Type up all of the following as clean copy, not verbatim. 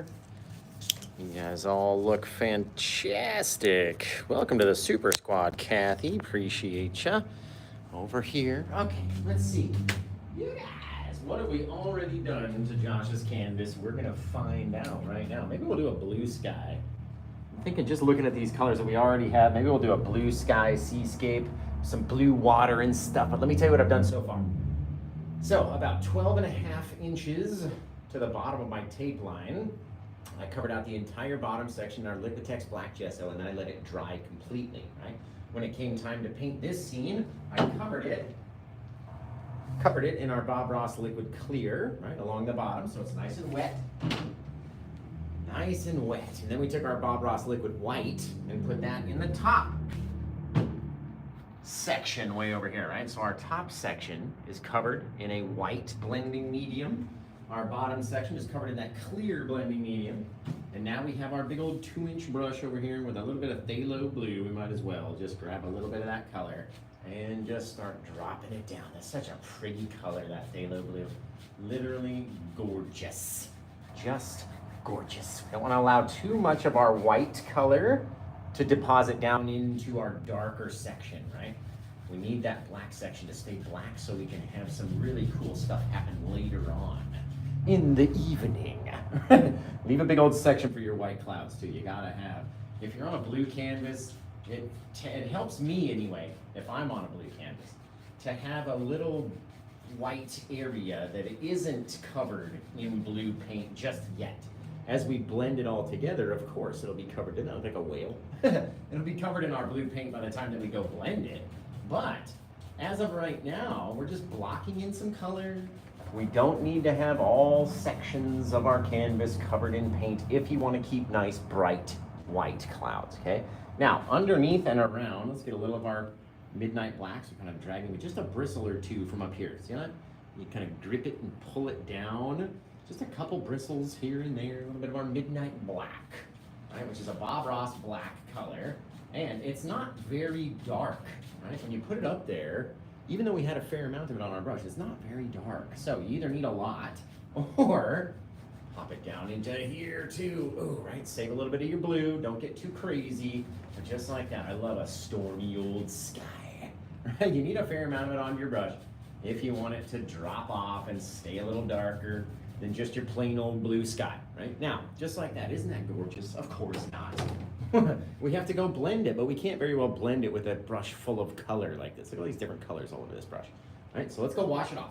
there. You guys all look fantastic. Welcome to the Super Squad, Kathy. Appreciate ya. Over here. Okay, let's see. You guys, what have we already done to Josh's canvas? We're gonna find out right now. Maybe we'll do a blue sky. I'm thinking just looking at these colors that we already have, maybe we'll do a blue sky seascape, some blue water and stuff. But let me tell you what I've done so far. So about 12.5 inches to the bottom of my tape line. I covered out the entire bottom section in our Liquitex black gesso, and then I let it dry completely, right? When it came time to paint this scene, I covered it in our Bob Ross liquid clear, right, along the bottom, so it's nice and wet. Nice and wet. And then we took our Bob Ross liquid white and put that in the top section way over here, right? So our top section is covered in a white blending medium. Our bottom section is covered in that clear blending medium. And now we have our big old 2-inch brush over here with a little bit of phthalo blue. We might as well just grab a little bit of that color and just start dropping it down. That's such a pretty color, that phthalo blue. Literally gorgeous. Just gorgeous. We don't want to allow too much of our white color to deposit down into our darker section, right? We need that black section to stay black so we can have some really cool stuff happen later on in the evening. Leave a big old section for your white clouds too. You gotta have. If you're on a blue canvas, it helps me anyway, if I'm on a blue canvas, to have a little white area that isn't covered in blue paint just yet. As we blend it all together, of course, it'll be covered in, like a whale. It'll be covered in our blue paint by the time that we go blend it. But as of right now, we're just blocking in some color. We don't need to have all sections of our canvas covered in paint if you want to keep nice, bright, white clouds, okay? Now, underneath and around, let's get a little of our midnight blacks. We're kind of dragging with just a bristle or two from up here. See that? You kind of grip it and pull it down. Just a couple bristles here and there, a little bit of our midnight black, right? Which is a Bob Ross black color. And it's not very dark, right? When you put it up there, even though we had a fair amount of it on our brush, it's not very dark. So you either need a lot or pop it down into here too. Oh, right, save a little bit of your blue. Don't get too crazy. But just like that, I love a stormy old sky. Right? You need a fair amount of it on your brush if you want it to drop off and stay a little darker than just your plain old blue sky, right? Now, just like that, isn't that gorgeous? Of course not. We have to go blend it, but we can't very well blend it with a brush full of color like this. Look at all these different colors all over this brush. All right, so let's go wash it off.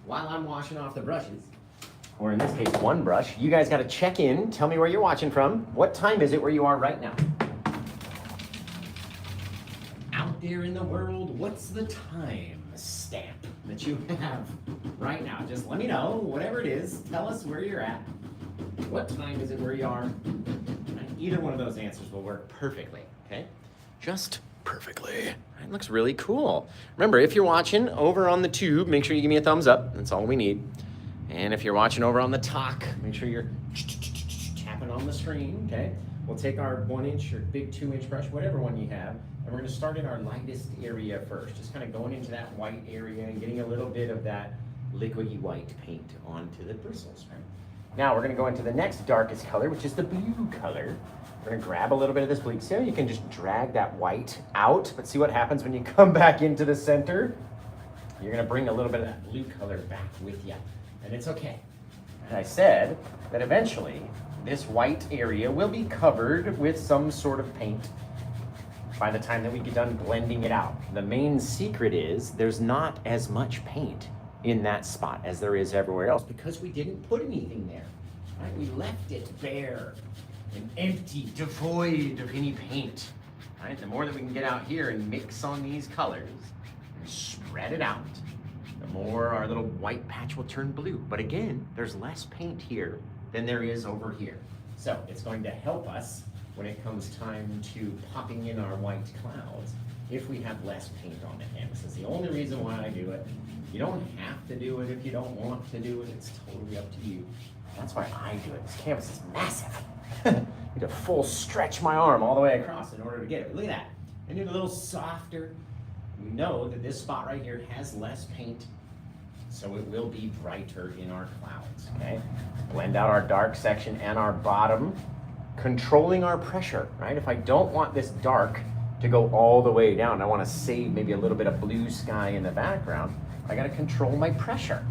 While I'm washing off the brushes, or in this case, one brush, you guys got to check in. Tell me where you're watching from. What time is it where you are right now? Out there in the world, what's the time stamp that you have right now? Just let me know, whatever it is. Tell us where you're at. What time is it where you are? And either one of those answers will work perfectly, okay? Just perfectly. It looks really cool. Remember, if you're watching over on the tube, make sure you give me a thumbs up. That's all we need. And if you're watching over on the talk, make sure you're tapping on the screen, okay? We'll take our 1-inch or big 2-inch brush, whatever one you have, and we're going to start in our lightest area first, just kind of going into that white area and getting a little bit of that liquidy white paint onto the bristles, right? Now we're going to go into the next darkest color, which is the blue color. We're going to grab a little bit of this blue. See how you can just drag that white out, but see what happens when you come back into the center? You're going to bring a little bit of that blue color back with you, and it's okay. And I said that eventually this white area will be covered with some sort of paint by the time that we get done blending it out. The main secret is there's not as much paint in that spot as there is everywhere else because we didn't put anything there, right? We left it bare and empty, devoid of any paint, right? The more that we can get out here and mix on these colors and spread it out, the more our little white patch will turn blue. But again, there's less paint here than there is over here. So it's going to help us when it comes time to popping in our white clouds if we have less paint on the canvas. That's the only reason why I do it. You don't have to do it if you don't want to do it. It's totally up to you. That's why I do it. This canvas is massive. I need to full stretch my arm all the way across in order to get it. Look at that. I need a little softer. We know that this spot right here has less paint so it will be brighter in our clouds, okay? Blend out our dark section and our bottom, controlling our pressure, right? If I don't want this dark to go all the way down, I want to save maybe a little bit of blue sky in the background, I got to control my pressure,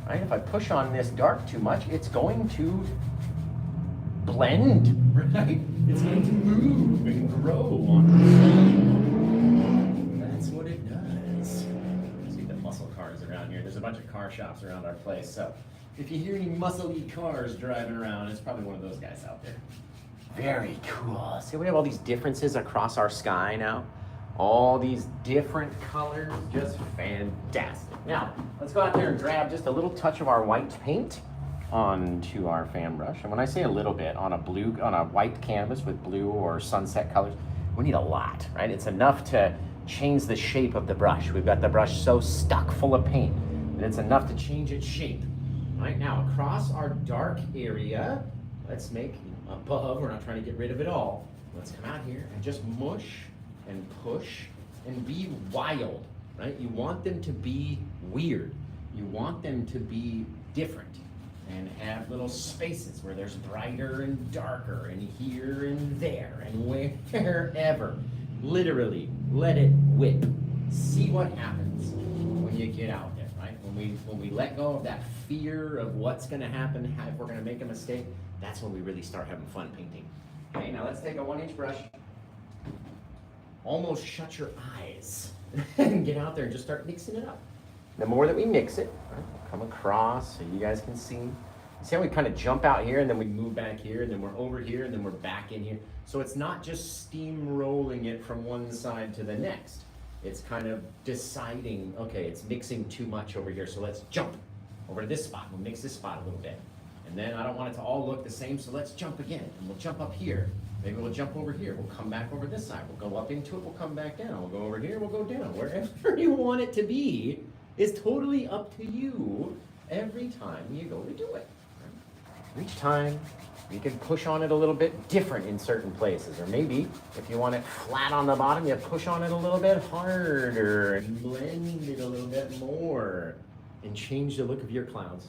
right? If I push on this dark too much, it's going to blend, right? It's going to move and grow on us. That's what it does. See the muscle cars around here. There's a bunch of car shops around our place, so if you hear any muscly cars driving around, it's probably one of those guys out there. Very cool. See, we have all these differences across our sky now. All these different colors, just fantastic. Now, let's go out there and grab just a little touch of our white paint onto our fan brush. And when I say a little bit on a white canvas with blue or sunset colors, we need a lot, right? It's enough to change the shape of the brush. We've got the brush so stuck full of paint that it's enough to change its shape. Right now, across our dark area, let's make above, we're not trying to get rid of it all. Let's come out here and just mush and push and be wild, right? You want them to be weird. You want them to be different and have little spaces where there's brighter and darker and here and there and wherever. Literally, let it whip. See what happens when you get out there, right? When we let go of that fear of what's gonna happen, if we're gonna make a mistake, that's when we really start having fun painting. Okay, now let's take a 1-inch brush. Almost shut your eyes and get out there and just start mixing it up. The more that we mix it, right, come across so you guys can see. See how we kind of jump out here and then we move back here and then we're over here and then we're back in here. So it's not just steamrolling it from one side to the next. It's kind of deciding, okay, it's mixing too much over here, so let's jump over to this spot. We'll mix this spot a little bit. And then I don't want it to all look the same, so let's jump again. And we'll jump up here. Maybe we'll jump over here. We'll come back over this side. We'll go up into it. We'll come back down. We'll go over here. We'll go down. Wherever you want it to be is totally up to you every time you go to do it. Each time you can push on it a little bit different in certain places. Or maybe if you want it flat on the bottom, you push on it a little bit harder and blend it a little bit more and change the look of your clouds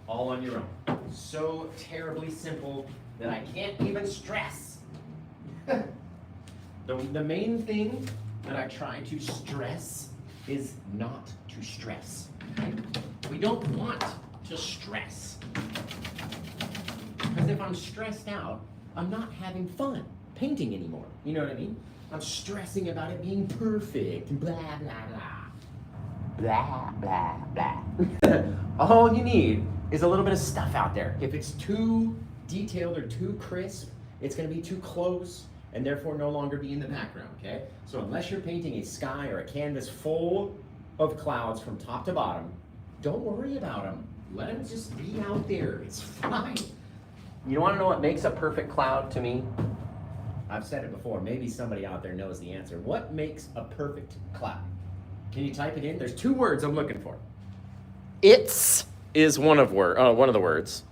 all on your own. So terribly simple that I can't even stress. The main thing that I try to stress is not to stress. We don't want to stress. Because if I'm stressed out, I'm not having fun painting anymore. You know what I mean? I'm stressing about it being perfect, blah, blah, blah. Blah, blah, blah. All you need is a little bit of stuff out there. If it's too detailed or too crisp, it's going to be too close and therefore no longer be in the background, okay? So unless you're painting a sky or a canvas full of clouds from top to bottom, don't worry about them. Let them just be out there. It's fine. You want to know what makes a perfect cloud to me? I've said it before. Maybe somebody out there knows the answer. What makes a perfect cloud? Can you type it in? There's 2 words I'm looking for. It's is one of the words,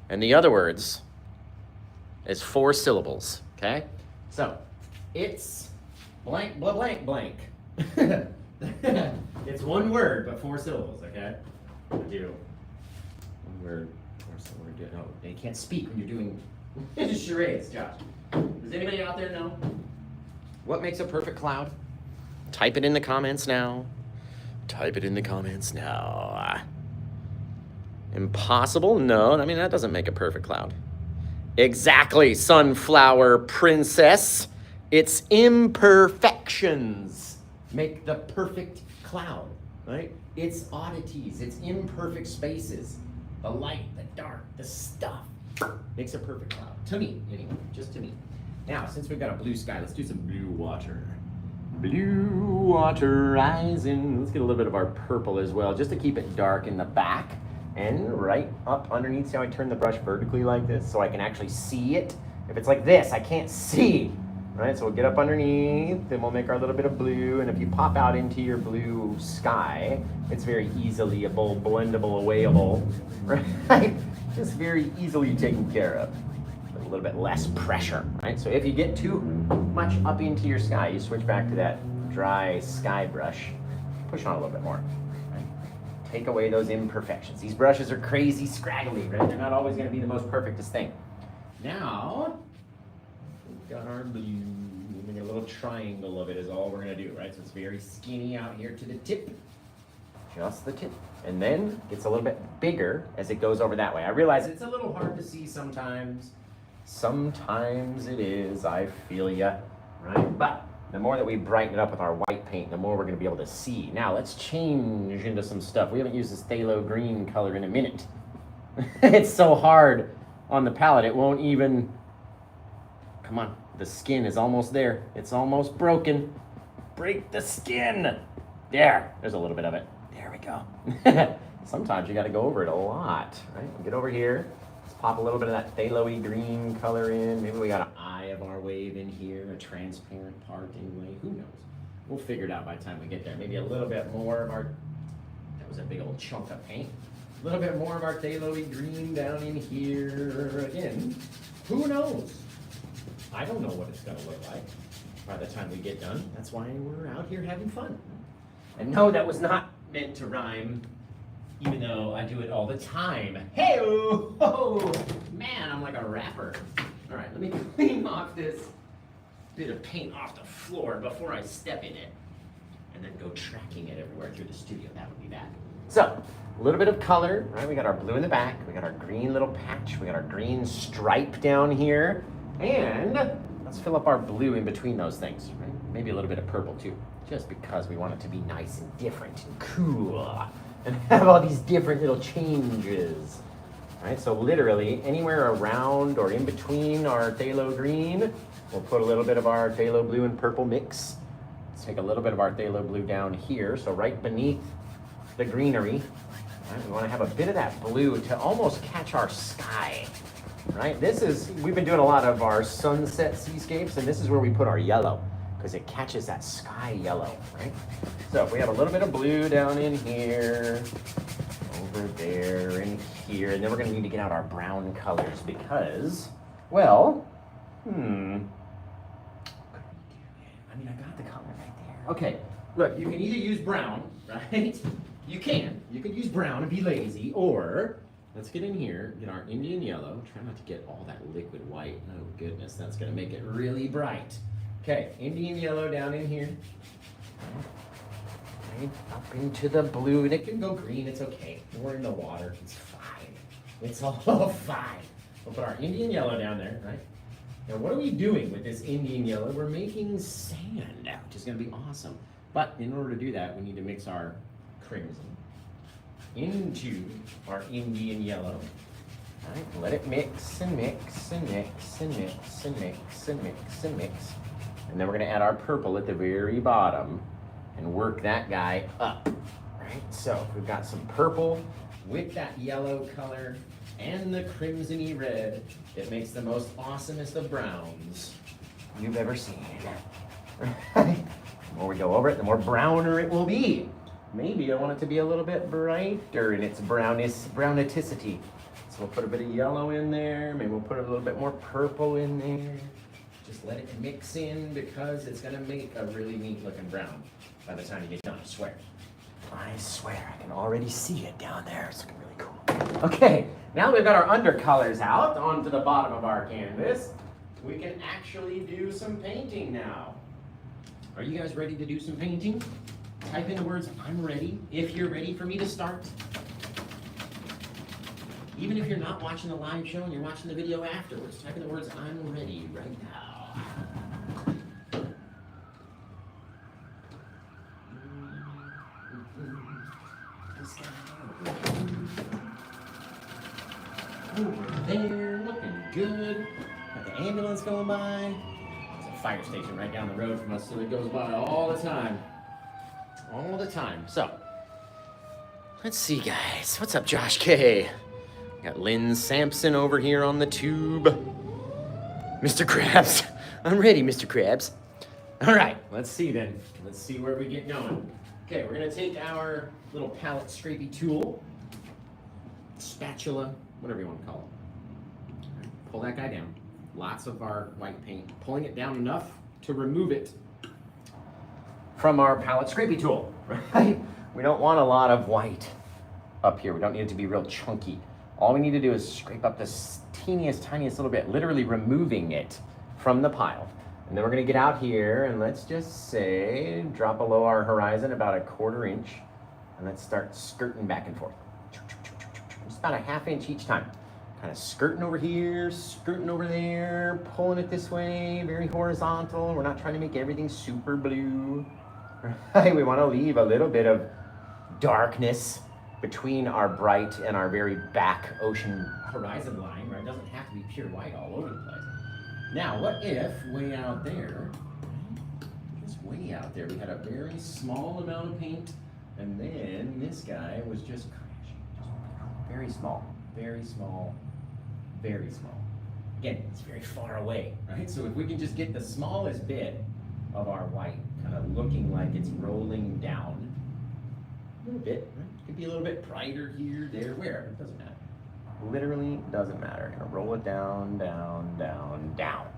and the other words is 4 syllables. Okay, so it's blank, blah, blank, blank. It's 1 word, but 4 syllables. Okay, do 1 word. Where's the word? No, you can't speak when you're doing charades, Josh. Does anybody out there know what makes a perfect cloud? Type it in the comments now. Type it in the comments now. Impossible? No, I mean, that doesn't make a perfect cloud. Exactly, sunflower princess. It's imperfections make the perfect cloud, right? It's oddities, it's imperfect spaces. The light, the dark, the stuff makes a perfect cloud. To me, anyway, just to me. Now, since we've got a blue sky, let's do some blue water. Blue water rising. Let's get a little bit of our purple as well, just to keep it dark in the back and right up underneath. See how I turn the brush vertically like this so I can actually see it? If it's like this, I can't see. Right, so we'll get up underneath, then we'll make our little bit of blue, and if you pop out into your blue sky, it's very easily blendable, awayable, right? Just very easily taken care of. With a little bit less pressure, right? So if you get too much up into your sky, you switch back to that dry sky brush, push on a little bit more, right? take away those imperfections. These brushes are crazy scraggly, right? They're not always going to be the most perfectest thing. Now, we've got our blue. A little triangle of it is all we're going to do, right? So it's very skinny out here to the tip. Just the tip. And then gets a little bit bigger as it goes over that way. I realize it's a little hard to see sometimes. Sometimes it is, I feel ya, right? But the more that we brighten it up with our white paint, the more we're going to be able to see. Now let's change into some stuff. We haven't used this phthalo green color in a minute. It's so hard on the palette, it won't even, come on, the skin is almost there. It's almost broken. Break the skin. There's a little bit of it. There we go. Sometimes you got to go over it a lot, right? Get over here. Let's pop a little bit of that phthalo-y green color in. Maybe we got an eye of our wave in here, a transparent part anyway. Who knows? We'll figure it out by the time we get there. Maybe a little bit more of our, that was a big old chunk of paint. A little bit more of our phthalo-y green down in here. Again, who knows? I don't know what it's going to look like by the time we get done. That's why we're out here having fun. And no, that was not meant to rhyme, even though I do it all the time. Hey-oh! Man, I'm like a rapper. All right, let me clean off this bit of paint off the floor before I step in it, and then go tracking it everywhere through the studio. That would be bad. So, a little bit of color, right? We got our blue in the back. We got our green little patch. We got our green stripe down here. And let's fill up our blue in between those things, right? Maybe a little bit of purple too, just because we want it to be nice and different and cool and have all these different little changes, right? So literally anywhere around or in between our phthalo green, we'll put a little bit of our phthalo blue and purple mix. Let's take a little bit of our phthalo blue down here, so right beneath the greenery, right? We want to have a bit of that blue to almost catch our sky. Right, we've been doing a lot of our sunset seascapes, and this is where we put our yellow, because it catches that sky yellow, right? So if we have a little bit of blue down in here, over there, and here, and then we're going to need to get out our brown colors because, well, I mean, I got the color right there. Okay, look, you can either use brown, right? You could use brown and be lazy, or let's get in here, get our Indian yellow. Try not to get all that liquid white. Oh goodness, that's gonna make it really bright. Okay, Indian yellow down in here. Right, up into the blue, and it can go green, it's okay. We're in the water, it's fine. It's all fine. We'll put our Indian yellow down there, right? Now what are we doing with this Indian yellow? We're making sand, which is gonna be awesome. But in order to do that, we need to mix our crimson into our Indian yellow. Right, let it mix and mix and mix and mix and mix and mix and mix. And then we're gonna add our purple at the very bottom and work that guy up. Right, so we've got some purple with that yellow color and the crimson-y red. It makes the most awesomest of browns you've ever seen. The more we go over it, the more browner it will be. Maybe I want it to be a little bit brighter in its brownaticity. So we'll put a bit of yellow in there. Maybe we'll put a little bit more purple in there. Just let it mix in because it's gonna make a really neat looking brown by the time you get done, I swear. I swear, I can already see it down there. It's looking really cool. Okay, now that we've got our undercolors out onto the bottom of our canvas, we can actually do some painting now. Are you guys ready to do some painting? Type in the words, I'm ready, if you're ready for me to start. Even if you're not watching the live show and you're watching the video afterwards, type in the words, I'm ready right now. Over there, looking good. Got the ambulance going by. There's a fire station right down the road from us, so it goes by all the time. All the time. So, let's see, guys. What's up, Josh K? Got Lynn Sampson over here on the tube. Mr. Krabs. I'm ready, Mr. Krabs. All right, let's see then. Let's see where we get going. Okay, we're gonna take our little palette scrapey tool, spatula, whatever you want to call it. Right, pull that guy down. Lots of our white paint. Pulling it down enough to remove it from our palette scrapey tool, right? We don't want a lot of white up here. We don't need it to be real chunky. All we need to do is scrape up this teeniest, tiniest little bit, literally removing it from the pile. And then we're gonna get out here and let's just say, drop below our horizon about 1/4 inch. And let's start skirting back and forth. Just about 1/2 inch each time. Kind of skirting over here, skirting over there, pulling it this way, very horizontal. We're not trying to make everything super blue. Right? We want to leave a little bit of darkness between our bright and our very back ocean horizon line, right? It doesn't have to be pure white all over the place. Now, what if way out there, just way out there, we had a very small amount of paint, and then this guy was just crashing. Very small, very small, very small. Again, it's very far away, right? So if we can just get the smallest bit of our white kind of looking like it's rolling down a little bit, right? Could be a little bit brighter here, there, wherever, it doesn't matter. Literally doesn't matter. Gonna roll it down, down, down, down.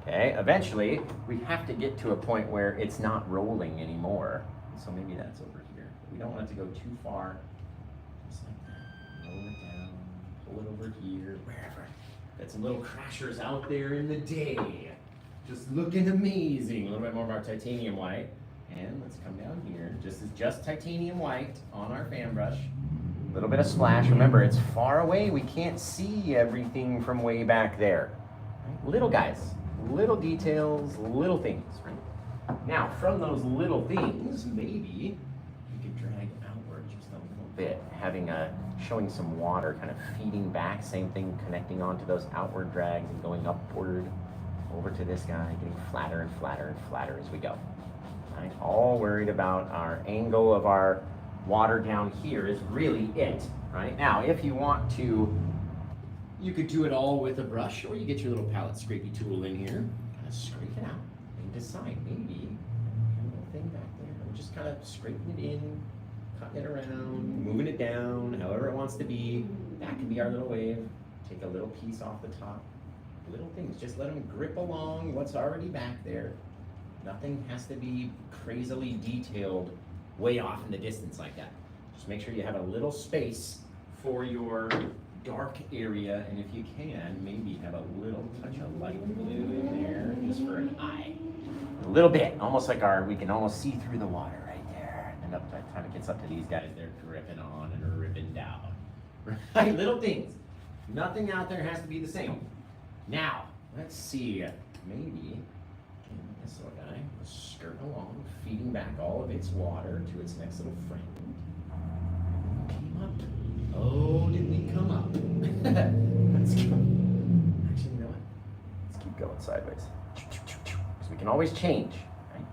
Okay, eventually we have to get to a point where it's not rolling anymore. So maybe that's over here. We don't want it to go too far. Just like that. Roll it down, pull it over here, wherever. Got some little crashers out there in the day. Just looking amazing. A little bit more of our titanium white. And let's come down here. Just titanium white on our fan brush. A little bit of splash. Remember, it's far away. We can't see everything from way back there. Right? Little guys, little details, little things. Right? Now, from those little things, maybe we could drag outward just a little bit, showing some water kind of feeding back. Same thing, connecting onto those outward drags and going upward over to this guy, getting flatter and flatter and flatter as we go. Right? All worried about our angle of our water down here is really it. Right? Now, if you want to, you could do it all with a brush, or you get your little palette scrapey tool in here, kind of scrape it out and decide maybe a little thing back there. I'm just kind of scraping it in, cutting it around, moving it down, however it wants to be. That can be our little wave. Take a little piece off the top. Little things, just let them grip along what's already back there. Nothing has to be crazily detailed way off in the distance like that. Just make sure you have a little space for your dark area, and if you can, maybe have a little touch of light blue in there just for an eye. A little bit, almost like we can almost see through the water right there. And up by the time it gets up to these guys, they're dripping on and ripping down. Right? Little things. Nothing out there has to be the same. Now, let's see, maybe this little guy was skirting along, feeding back all of its water to its next little friend. Came up. Oh, did we come up? Let's go. Actually, you know what? Let's keep going sideways. Because we can always change, right?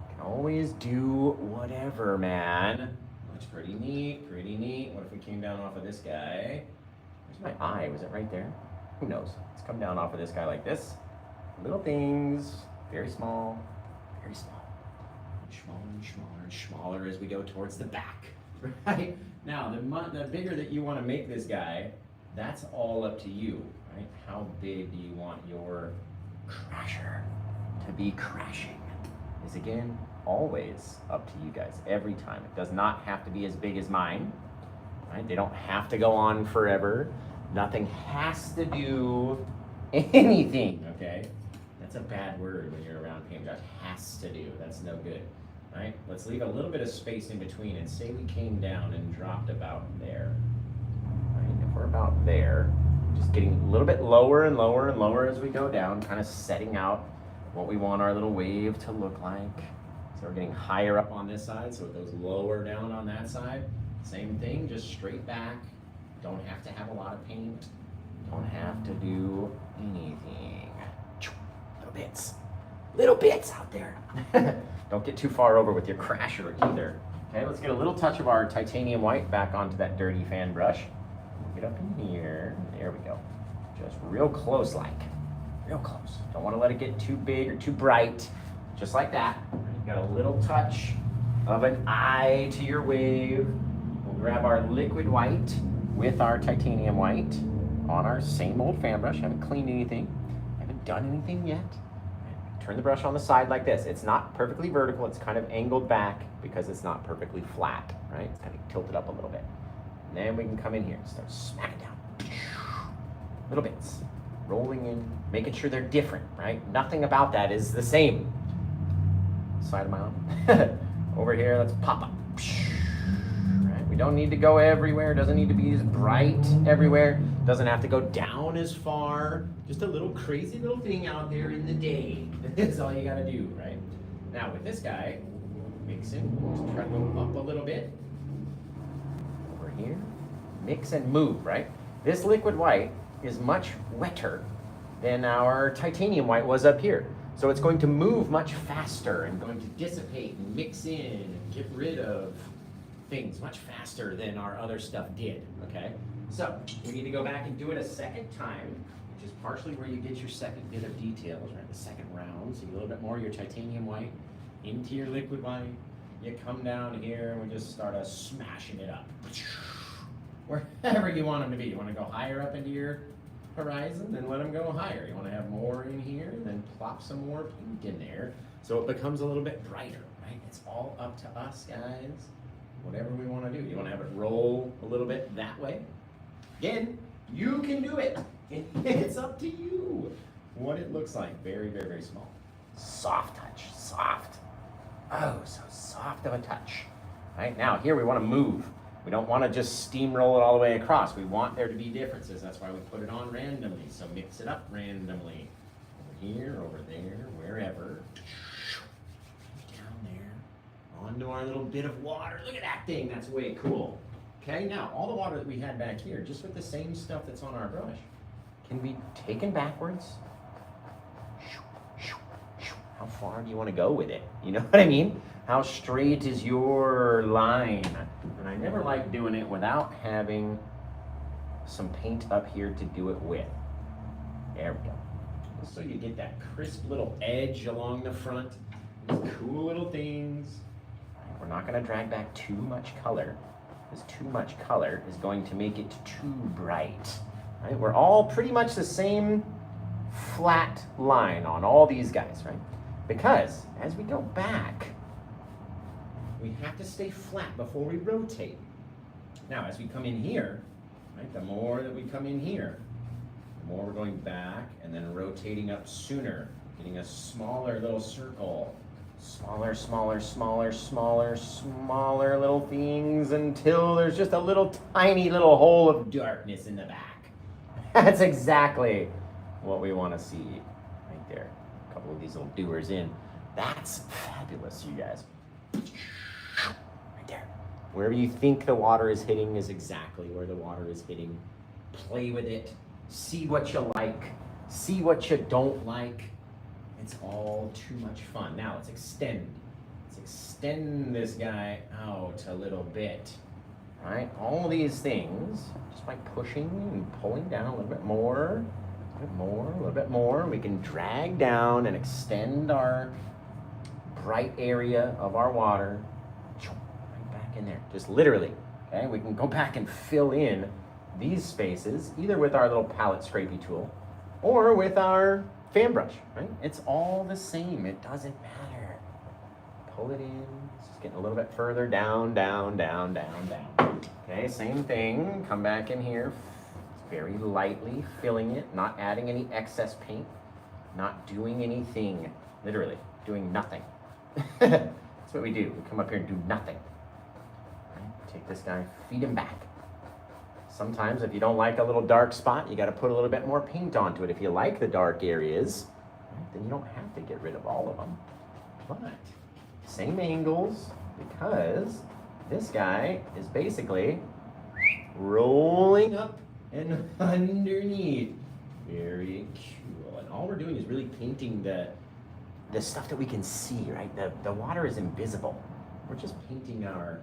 We can always do whatever, man. Looks pretty neat, pretty neat. What if we came down off of this guy? Where's my eye? Was it right there? Who knows? Let's come down off of this guy like this. Little things, very small, very small. Smaller and smaller and smaller as we go towards the back, right? Now, the bigger that you want to make this guy, that's all up to you, right? How big do you want your crasher to be crashing? Is again, always up to you guys, every time. It does not have to be as big as mine, right? They don't have to go on forever. Nothing has to do anything, okay? That's a bad word when you're around paintbrush. Has to do, that's no good, right? Let's leave a little bit of space in between and say we came down and dropped about there, right? If we're about there, just getting a little bit lower and lower and lower as we go down, kind of setting out what we want our little wave to look like. So we're getting higher up on this side, so it goes lower down on that side. Same thing, just straight back. Don't have to have a lot of paint. Don't have to do anything. Little bits out there. Don't get too far over with your crasher either. Okay, let's get a little touch of our titanium white back onto that dirty fan brush. Get up in here. There we go. Just real close like. Real close. Don't want to let it get too big or too bright. Just like that. Got a little touch of an eye to your wave. We'll grab our liquid white with our titanium white on our same old fan brush. Haven't cleaned anything, haven't done anything yet. Turn the brush on the side like this. It's not perfectly vertical, it's kind of angled back because it's not perfectly flat, right? It's kind of tilted up a little bit. And then we can come in here and start smacking down. Little bits. Rolling in, making sure they're different, right? Nothing about that is the same. Side of my arm. Over here, let's pop up. Right? We don't need to go everywhere. It doesn't need to be as bright everywhere. Doesn't have to go down as far. Just a little crazy little thing out there in the day. That's all you gotta do, right? Now with this guy, mix him. Just try to go up a little bit. Over here. Mix and move, right? This liquid white is much wetter than our titanium white was up here. So it's going to move much faster and going to dissipate and mix in and get rid of things much faster than our other stuff did, okay? So we need to go back and do it a second time, which is partially where you get your second bit of details, right? The second round, so you get a little bit more of your titanium white into your liquid white. You come down here and we just start smashing it up. Wherever you want them to be. You want to go higher up into your horizon, then let them go higher. You want to have more in here, then plop some more pink in there so it becomes a little bit brighter, right? It's all up to us, guys. Whatever we want to do. You want to have it roll a little bit that way? Again, you can do it. It's up to you what it looks like. Very, very, very small. Soft touch. Soft. Oh, so soft of a touch. Right? Now, here we want to move. We don't want to just steamroll it all the way across. We want there to be differences. That's why we put it on randomly. So mix it up randomly. Over here, over there, wherever. Down there. Onto our little bit of water. Look at that thing. That's way cool. Okay, now all the water that we had back here, just with the same stuff that's on our brush, can be taken backwards. How far do you want to go with it? You know what I mean? How straight is your line? And I never like doing it without having some paint up here to do it with. There we go. Just so you get that crisp little edge along the front. These cool little things. We're not going to drag back too much color, because too much color is going to make it too bright. Right? We're all pretty much the same flat line on all these guys, right? Because as we go back, we have to stay flat before we rotate. Now, as we come in here, right, the more that we come in here, the more we're going back and then rotating up sooner, getting a smaller little circle. Smaller, smaller, smaller, smaller, smaller little things until there's just a little tiny little hole of darkness in the back. That's exactly what we want to see right there. A couple of these little doers in. That's fabulous, you guys. Right there. Wherever you think the water is hitting is exactly where the water is hitting. Play with it. See what you like. See what you don't like. It's all too much fun. Now let's extend. Let's extend this guy out a little bit. Right? All these things, just by pushing and pulling down a little bit more, a little bit more, a little bit more, we can drag down and extend our bright area of our water right back in there. Just literally. Okay? We can go back and fill in these spaces, either with our little palette scrapey tool or with our fan brush, right? It's all the same. It doesn't matter. Pull it in. It's just getting a little bit further down, down, down, down, down. Okay, same thing. Come back in here. Very lightly filling it, not adding any excess paint, not doing anything. Literally, doing nothing. That's what we do. We come up here and do nothing. Right? Take this guy, feed him back. Sometimes if you don't like a little dark spot, you got to put a little bit more paint onto it. If you like the dark areas, right, then you don't have to get rid of all of them. But same angles, because this guy is basically rolling up and underneath. Very cool. And all we're doing is really painting the stuff that we can see, right? The water is invisible. We're just painting our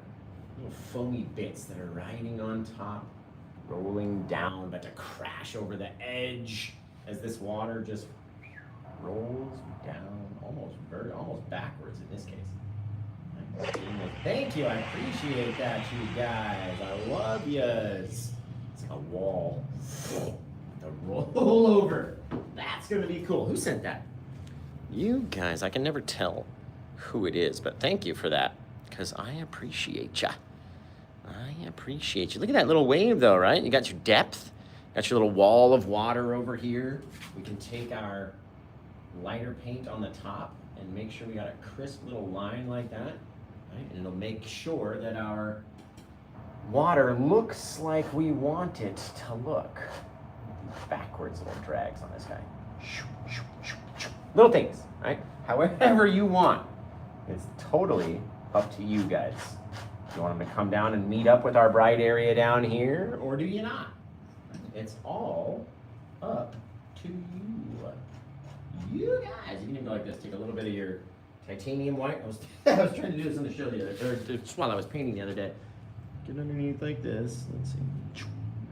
little foamy bits that are riding on top, rolling down, but to crash over the edge as this water just rolls down, almost backwards in this case. Thank you, I appreciate that, you guys. I love yous. It's like a wall. The roll over. That's gonna be cool. Who sent that? You guys, I can never tell who it is, but thank you for that, because I appreciate ya. I appreciate you. Look at that little wave though, right? You got your depth, got your little wall of water over here. We can take our lighter paint on the top and make sure we got a crisp little line like that, right? And it'll make sure that our water looks like we want it to look. Backwards little drags on this guy. Little things, right? However you want. It's totally up to you guys. You want them to come down and meet up with our bright area down here, or do you not? It's all up to you. You guys, you can even go like this. Take a little bit of your titanium white. I was trying to do this on the show the other day, just while I was painting the other day. Get underneath like this. Let's see.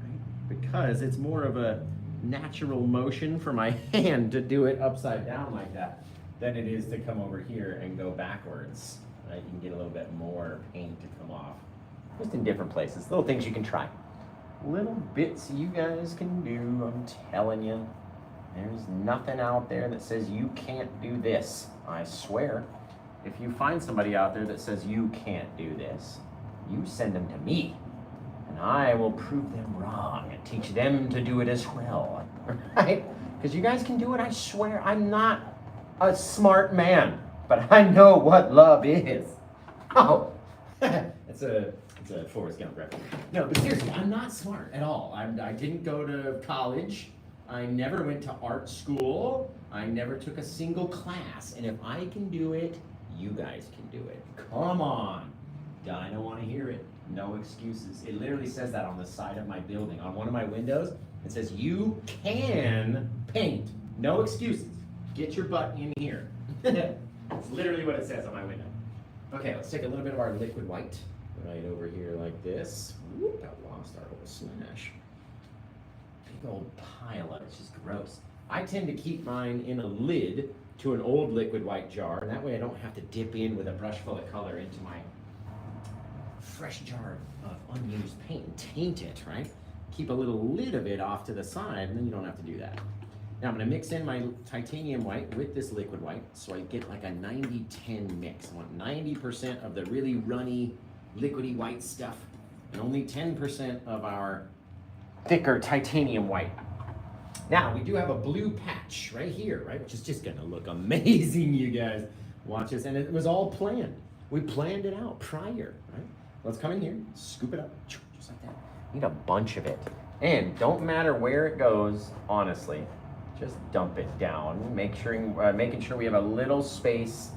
Right? Because it's more of a natural motion for my hand to do it upside down like that than it is to come over here and go backwards. Right? You can get a little bit more paint to come off. Just in different places. Little things you can try. Little bits you guys can do, I'm telling you. There's nothing out there that says you can't do this. I swear. If you find somebody out there that says you can't do this, you send them to me. And I will prove them wrong and teach them to do it as well. Right? Because you guys can do it, I swear. I'm not a smart man, but I know what love is. Oh, it's a Forrest Gump reference. No, but seriously, I'm not smart at all. I didn't go to college. I never went to art school. I never took a single class. And if I can do it, you guys can do it. Come on. I don't want to hear it. No excuses. It literally says that on the side of my building. On one of my windows, it says, you can paint. No excuses. Get your butt in here. That's literally what it says on my window. Okay, let's take a little bit of our liquid white right over here like this. Whoop, I lost our little smash. Big old pile of it. It's just gross. I tend to keep mine in a lid to an old liquid white jar, and that way I don't have to dip in with a brush full of color into my fresh jar of unused paint and taint it, right? Keep a little lid of it off to the side, and then you don't have to do that. Now I'm gonna mix in my titanium white with this liquid white, so I get like a 90-10 mix. I want 90% of the really runny, liquidy white stuff, and only 10% of our thicker titanium white. Now, we do have a blue patch right here, right? Which is just gonna look amazing, you guys. Watch this, and it was all planned. We planned it out prior, right? Let's come in here, scoop it up, just like that. Need a bunch of it. And don't matter where it goes, honestly, just dump it down. Making sure we have a little space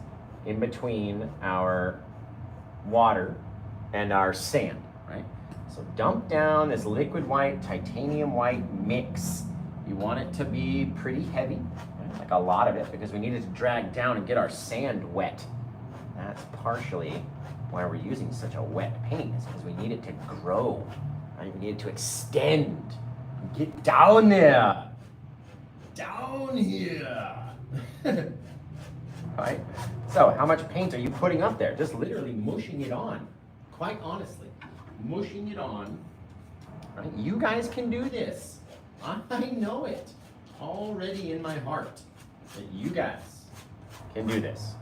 in between our water and our sand, right? So dump down this liquid white, titanium white mix. You want it to be pretty heavy, right? Like a lot of it, because we need it to drag down and get our sand wet. That's partially why we're using such a wet paint, is because we need it to grow, right? We need it to extend. Get down there. Down here. Right? So how much paint are you putting up there? Just literally mushing it on. Quite honestly, mushing it on. Right? You guys can do this. I know it already in my heart that you guys can do this.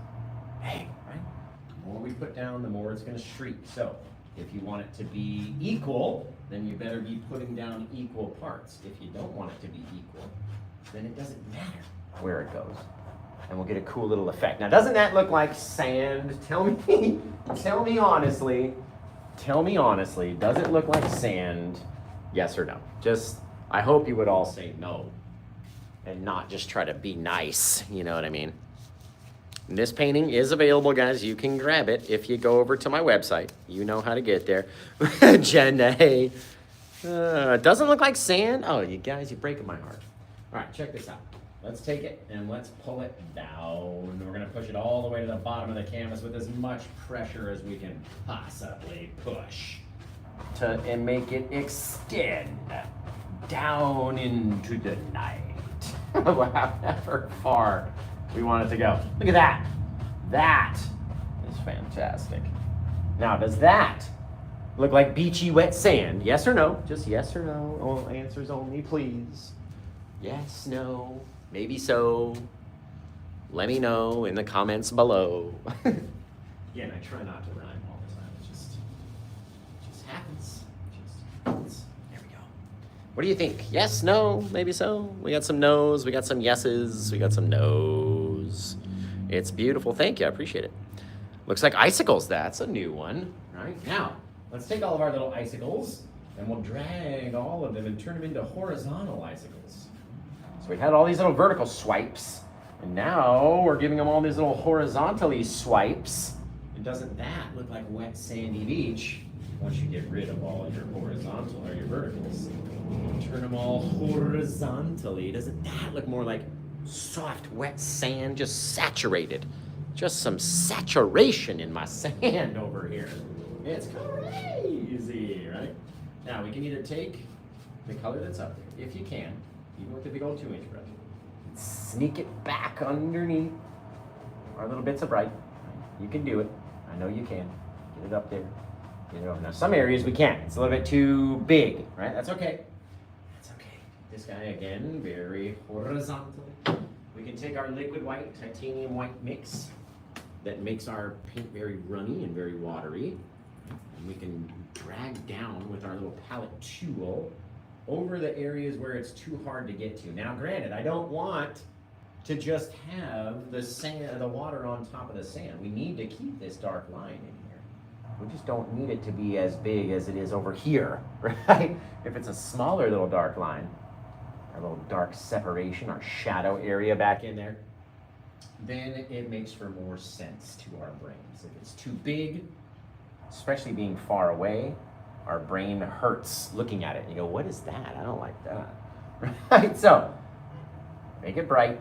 Hey, right? The more we put down, the more it's going to shriek. So if you want it to be equal, then you better be putting down equal parts. If you don't want it to be equal, then it doesn't matter where it goes. And we'll get a cool little effect. Now, doesn't that look like sand? Tell me honestly, does it look like sand? Yes or no? Just, I hope you would all say no and not just try to be nice, you know what I mean? This painting is available, guys. You can grab it if you go over to my website. You know how to get there. Janae, doesn't look like sand? Oh, you guys, you're breaking my heart. All right, check this out. Let's take it and let's pull it down. We're gonna push it all the way to the bottom of the canvas with as much pressure as we can possibly push and make it extend down into the night. However far we want it to go. Look at that. That is fantastic. Now, does that look like beachy wet sand? Yes or no? Just yes or no. All answers only, please. Yes, no, maybe so. Let me know in the comments below. Again, I try not to rhyme all the time. It just happens What do you think? Yes, no, maybe so? We got some no's, we got some yeses, we got some no's. It's beautiful. Thank you. I appreciate it. Looks like icicles. That's a new one. Right? Now, let's take all of our little icicles and we'll drag all of them and turn them into horizontal icicles. So we had all these little vertical swipes, and now we're giving them all these little horizontally swipes. And doesn't that look like wet sandy beach once you get rid of all your horizontal or your verticals? Turn them all horizontally. Doesn't that look more like soft, wet sand, just saturated? Just some saturation in my sand over here. It's crazy, right? Now we can either take the color that's up there, if you can, even with the big old 2-inch brush, sneak it back underneath our little bits of bright. You can do it. I know you can. Get it up there. Get it over. Now some areas we can't. It's a little bit too big, right? That's okay. That's okay. This guy again, very horizontal. We can take our liquid white, titanium white mix that makes our paint very runny and very watery. And we can drag down with our little palette tool over the areas where it's too hard to get to. Now granted, I don't want to just have the sand, the water on top of the sand. We need to keep this dark line in here. We just don't need it to be as big as it is over here, right? If it's a smaller little dark line, our little dark separation, our shadow area back in there, then it makes for more sense to our brains. If it's too big, especially being far away, our brain hurts looking at it. You go, what is that? I don't like that. Right? So, make it bright,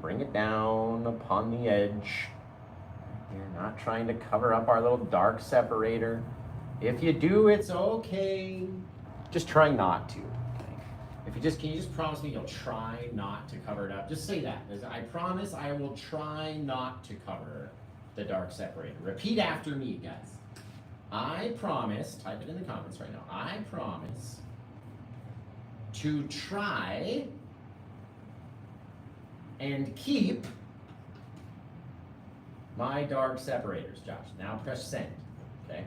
bring it down upon the edge. You're not trying to cover up our little dark separator. If you do, it's okay. Just try not to. If you just, can you just promise me you'll try not to cover it up? Just say that. I promise I will try not to cover the dark separator. Repeat after me, guys. I promise, type it in the comments right now. I promise to try and keep my dark separators, Josh. Now press send, okay?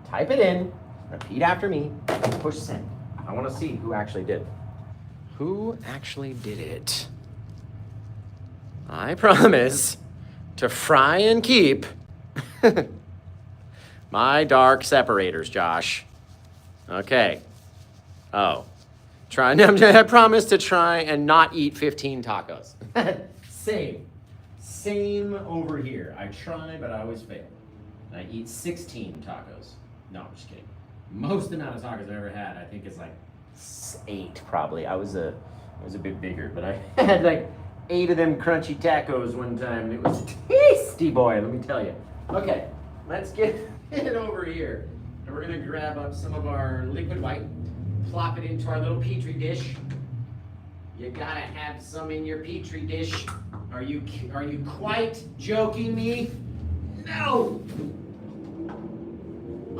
Type it in, repeat after me, push send. I want to see who actually did. Who actually did it? I promise to fry and keep my dark separators, Josh. Okay. Oh. I promise to try and not eat 15 tacos. Same over here. I try, but I always fail. I eat 16 tacos. No, I'm just kidding. Most amount of tacos I've ever had, I think, is like 8 probably. I was a bit bigger, but I had like 8 of them crunchy tacos one time, and it was tasty, boy, let me tell you. Okay, let's get it over here. And we're gonna grab up some of our liquid white, plop it into our little petri dish. You gotta have some in your petri dish. Are you quite joking me? No!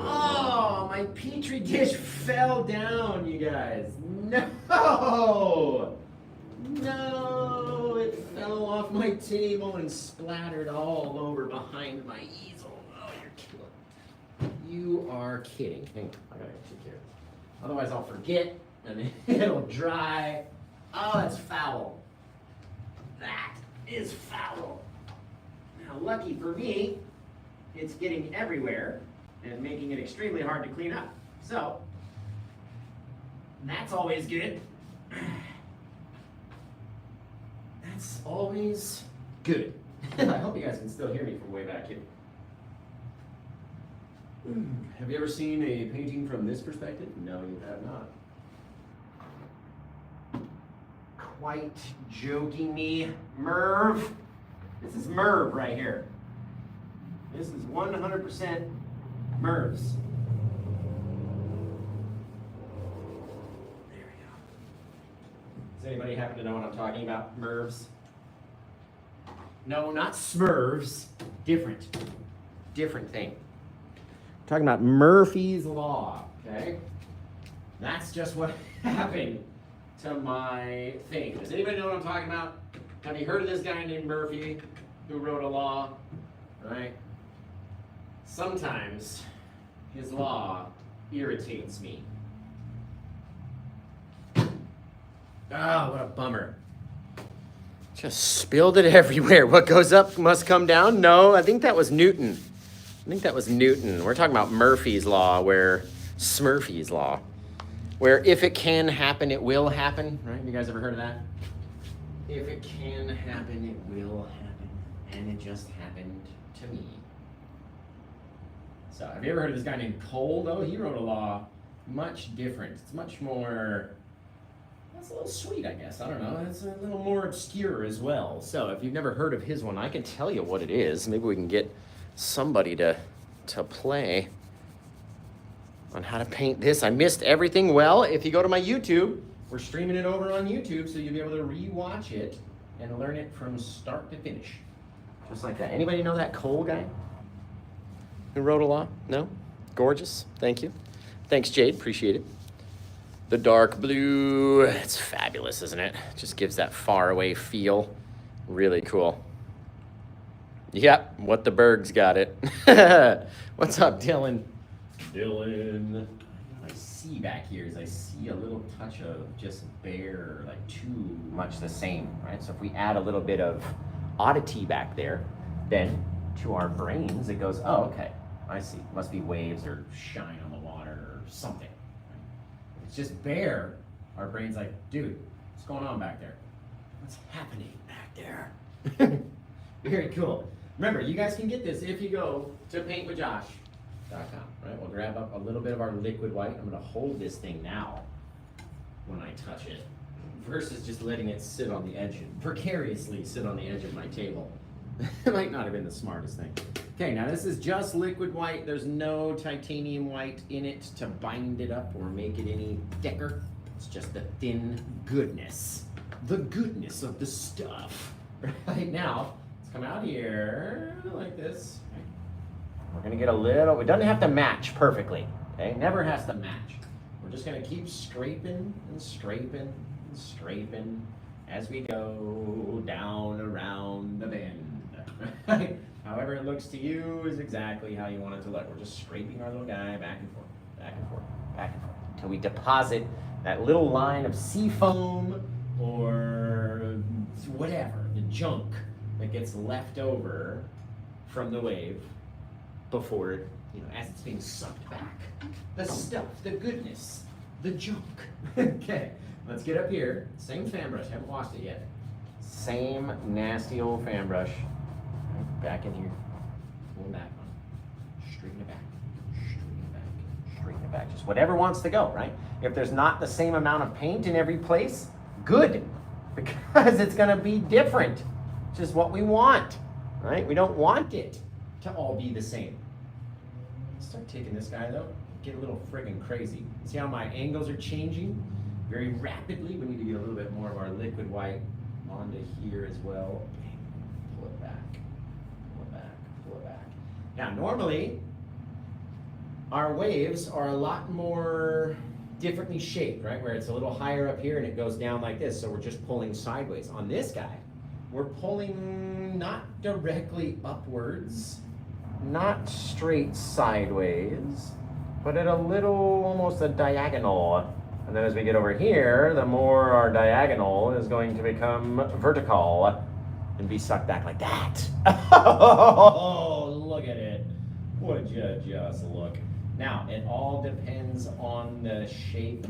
Oh, my petri dish fell down, you guys. No! No, it fell off my table and splattered all over behind my easel. Oh, you're kidding. You are kidding. Hang on, I gotta take care of it. Otherwise I'll forget and it'll dry. Oh, that's foul. That is foul. Now, lucky for me, it's getting everywhere and making it extremely hard to clean up. So, that's always good. That's always good. I hope you guys can still hear me from way back here. Have you ever seen a painting from this perspective? No, you have not. Quite joking me, Merv. This is Merv right here. This is 100% Merv's. There we go. Does anybody happen to know what I'm talking about? Merv's? No, not Smurfs. Different thing. I'm talking about Murphy's Law, okay? That's just what happened to my thing. Does anybody know what I'm talking about? Have you heard of this guy named Murphy who wrote a law, right? Sometimes his law irritates me. Oh, what a bummer. Just spilled it everywhere. What goes up must come down? No, I think that was Newton. We're talking about Murphy's Law, Smurfy's Law, where if it can happen, it will happen, right? You guys ever heard of that? If it can happen, it will happen. And it just happened to me. So, have you ever heard of this guy named Cole, though? He wrote a law much different. It's much more, that's a little sweet, I guess. I don't know. It's a little more obscure as well. So, if you've never heard of his one, I can tell you what it is. Maybe we can get somebody to play on how to paint this. I missed everything. Well, if you go to my YouTube, we're streaming it over on YouTube, so you'll be able to re-watch it and learn it from start to finish. Just like that. Anybody know that Cole guy who wrote a law? No? Gorgeous. Thank you. Thanks, Jade. Appreciate it. The dark blue. It's fabulous, isn't it? Just gives that faraway feel. Really cool. Yep, what the Bergs got it. What's up, Dylan? Dylan. What I see back here is I see a little touch of just bare, like too much the same, right? So if we add a little bit of oddity back there, then to our brains it goes, oh, okay, I see. Must be waves or shine on the water or something. If it's just bare, our brain's like, dude, what's going on back there? What's happening back there? Very cool. Remember, you guys can get this if you go to paintwithjosh.com, right? We'll grab up a little bit of our liquid white. I'm gonna hold this thing now when I touch it, versus just letting it sit on the edge, precariously sit on the edge of my table. It might not have been the smartest thing. Okay, now this is just liquid white. There's no titanium white in it to bind it up or make it any thicker. It's just the thin goodness. The goodness of the stuff. Right now, come out here like this. We're gonna get a little, it doesn't have to match perfectly, okay? Never has to match. We're just gonna keep scraping and scraping and scraping as we go down around the bend. However it looks to you is exactly how you want it to look. We're just scraping our little guy back and forth, back and forth, back and forth, until we deposit that little line of sea foam or whatever, the junk that gets left over from the wave before it, as it's being sucked back. The stuff, the goodness, the junk. Okay, let's get up here. Same fan brush, haven't washed it yet. Same nasty old fan brush. Back in here. Pull back on. Straighten it back. Straighten it back. Straighten it back. Just whatever wants to go, right? If there's not the same amount of paint in every place, good. Because it's gonna be different. Which is what we want, right? We don't want it to all be the same. Start taking this guy though, get a little friggin' crazy. See how my angles are changing very rapidly? We need to get a little bit more of our liquid white onto here as well. Pull it back, pull it back, pull it back. Now normally, our waves are a lot more differently shaped, right? Where it's a little higher up here and it goes down like this, so we're just pulling sideways. On this guy, we're pulling not directly upwards, not straight sideways, but at a little, almost a diagonal. And then as we get over here, the more our diagonal is going to become vertical and be sucked back like that. Oh, look at it. Would you just look. Now, it all depends on the shape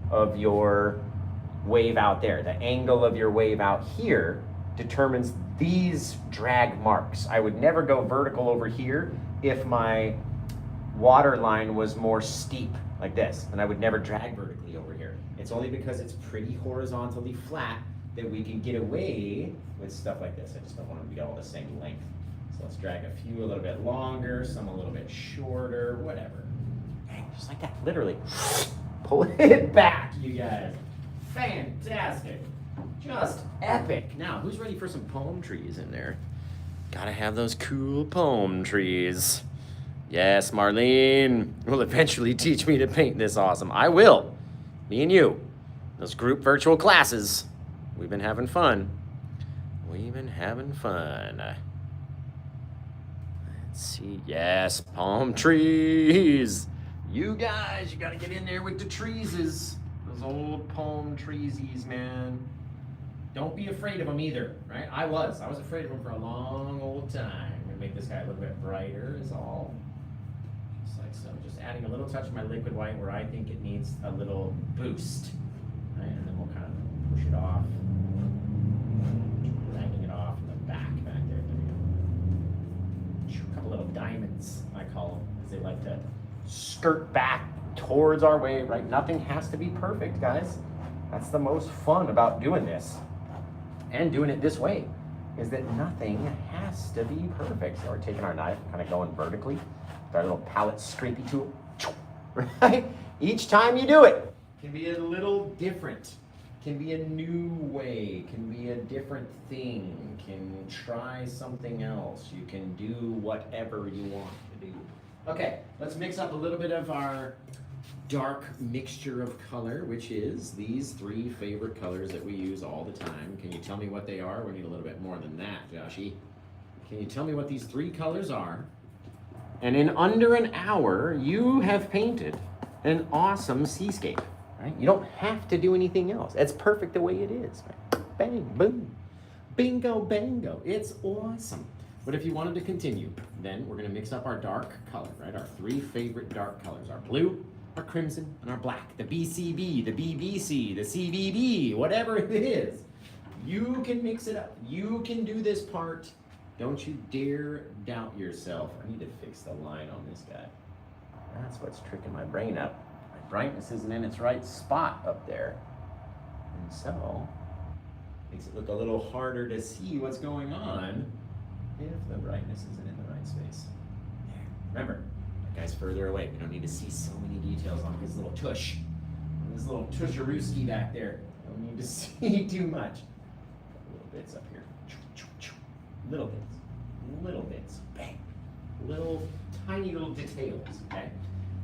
of your wave out there. The angle of your wave out here determines these drag marks. I would never go vertical over here if my water line was more steep like this, and I would never drag vertically over here. It's only because it's pretty horizontally flat that we can get away with stuff like this. I just don't want them to be all the same length. So let's drag a few a little bit longer, some a little bit shorter, whatever. Bang, just like that, literally. Pull it back, you guys. Fantastic. Just epic. Now, who's ready for some palm trees in there? Gotta have those cool palm trees. Yes, Marlene will eventually teach me to paint this awesome. I will. Me and you. Those group virtual classes. We've been having fun. We've been having fun. Let's see. Yes, palm trees. You guys, you gotta get in there with the trees. Those Those old palm treesies, man. Don't be afraid of them either, right? I was afraid of them for a long old time. I'm gonna make this guy a little bit brighter is all. Just like so, just adding a little touch of my liquid white where I think it needs a little boost, right? And then we'll kind of push it off. Dragging it off in the back there. There we go. A couple little diamonds, I call them, because they like to skirt back towards our wave, right? Nothing has to be perfect, guys. That's the most fun about doing this and doing it this way, is that nothing has to be perfect. So we're taking our knife, kind of going vertically with our little palette scrapey tool, right? Each time you do it, can be a little different, can be a new way, can be a different thing, can try something else. You can do whatever you want to do. Okay, let's mix up a little bit of our dark mixture of color, which is these 3 favorite colors that we use all the time. Can you tell me what they are? We need a little bit more than that, Joshy. Can you tell me what these 3 colors are? And in under an hour, you have painted an awesome seascape, right? You don't have to do anything else. It's perfect the way it is, right? Bang, boom, bingo, bango. It's awesome. But if you wanted to continue, then we're gonna mix up our dark color, right? Our 3 favorite dark colors, our blue, our crimson, and our black. The BCB, the BBC, the CBB, whatever it is. You can mix it up. You can do this part. Don't you dare doubt yourself. I need to fix the line on this guy. That's what's tricking my brain up. My brightness isn't in its right spot up there. And so, makes it look a little harder to see what's going on if the brightness isn't in the right space. There. Remember, that guy's further away. We don't need to see so many details on his little tush. On his little tusharooski back there. Don't need to see too much. Little bits up here. Little bits. Little bits. Bang. Little, tiny little details, okay?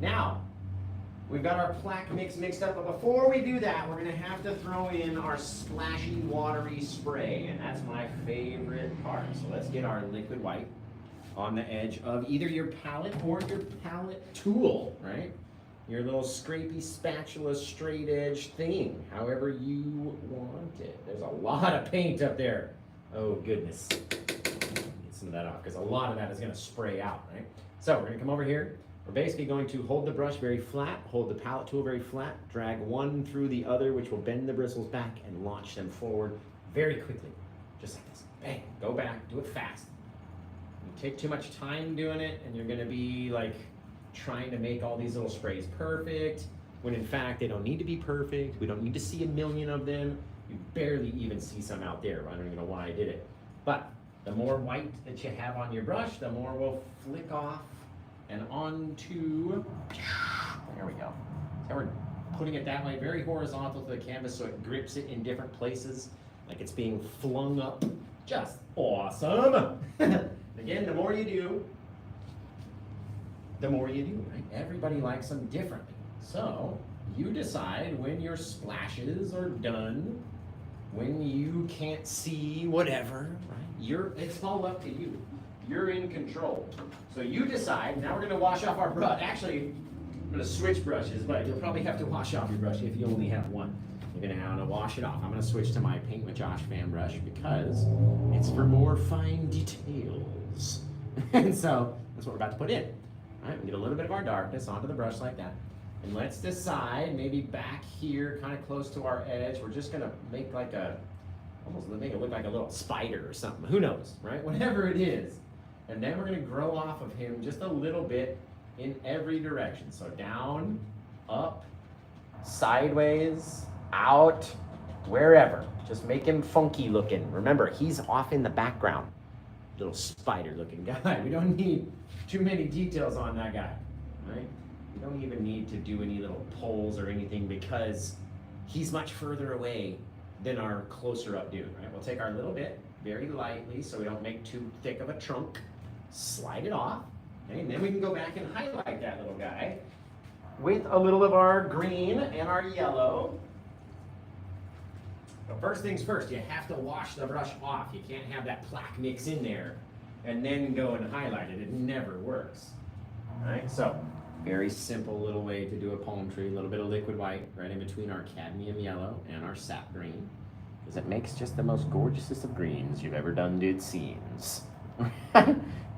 Now, we've got our plaque mix mixed up, but before we do that, we're gonna have to throw in our splashy, watery spray, and that's my favorite part. So let's get our liquid white on the edge of either your palette or your palette tool, right? Your little scrapey spatula straight edge thing, however you want it. There's a lot of paint up there. Oh goodness. Get some of that off, because a lot of that is gonna spray out, right? So we're gonna come over here. We're basically going to hold the brush very flat, hold the palette tool very flat, drag one through the other, which will bend the bristles back and launch them forward very quickly. Just like this. Bang, go back, do it fast. You take too much time doing it, and you're gonna be like trying to make all these little sprays perfect, when in fact they don't need to be perfect. We don't need to see a million of them. You barely even see some out there. I don't even know why I did it. But the more white that you have on your brush, the more will flick off and onto, there we go. So we're putting it that way, very horizontal to the canvas so it grips it in different places, like it's being flung up. Just awesome. Again, the more you do, right? Everybody likes them differently. So you decide when your splashes are done, when you can't see whatever, right? It's all up to you. You're in control. So you decide. Now we're gonna wash off our brush. Actually, I'm gonna switch brushes, but you'll probably have to wash off your brush if you only have one. You're gonna have to wash it off. I'm gonna switch to my Paint with Josh fan brush because it's for more fine details. And so that's what we're about to put in. All right, we get a little bit of our darkness onto the brush like that. And let's decide, maybe back here, kind of close to our edge, we're just gonna make like almost make it look like a little spider or something. Who knows, right? Whatever it is. And then we're gonna grow off of him just a little bit in every direction. So down, up, sideways, out, wherever. Just make him funky looking. Remember, he's off in the background. Little spider looking guy. We don't need too many details on that guy, right? We don't even need to do any little poles or anything because he's much further away than our closer up dude, right? We'll take our little bit very lightly so we don't make too thick of a trunk, slide it off, okay? And then we can go back and highlight that little guy with a little of our green and our yellow. But first things first, you have to wash the brush off. You can't have that plaque mix in there and then go and highlight it. It never works. All right, so Very simple little way to do a palm tree. A little bit of liquid white right in between our cadmium yellow and our sap green. Because it makes just the most gorgeousest of greens you've ever done did scenes.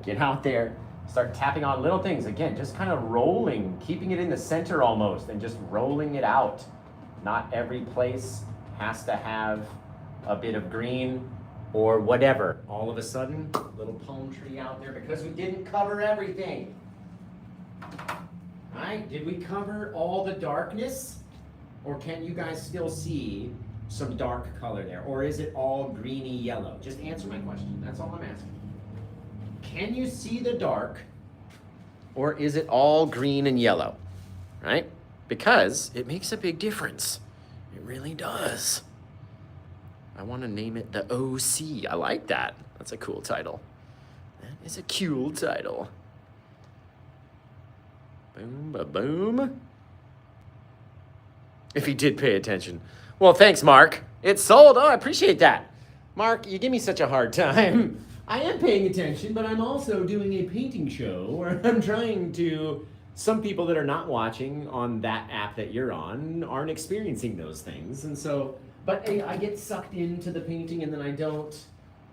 Get out there, start tapping on little things. Again, just kind of rolling, keeping it in the center almost, and just rolling it out. Not every place has to have a bit of green or whatever. All of a sudden, little palm tree out there because we didn't cover everything. Right? Did we cover all the darkness? Or can you guys still see some dark color there? Or is it all greeny yellow? Just answer my question. That's all I'm asking. Can you see the dark? Or is it all green and yellow? Right? Because it makes a big difference. It really does. I want to name it the OC. I like that. That's a cool title. That is a cool title. Boom, ba-boom. If he did pay attention. Well, thanks, Mark. It's sold. Oh, I appreciate that. Mark, you give me such a hard time. I am paying attention, but I'm also doing a painting show where I'm trying to... Some people that are not watching on that app that you're on aren't experiencing those things. And so, but I get sucked into the painting and then I don't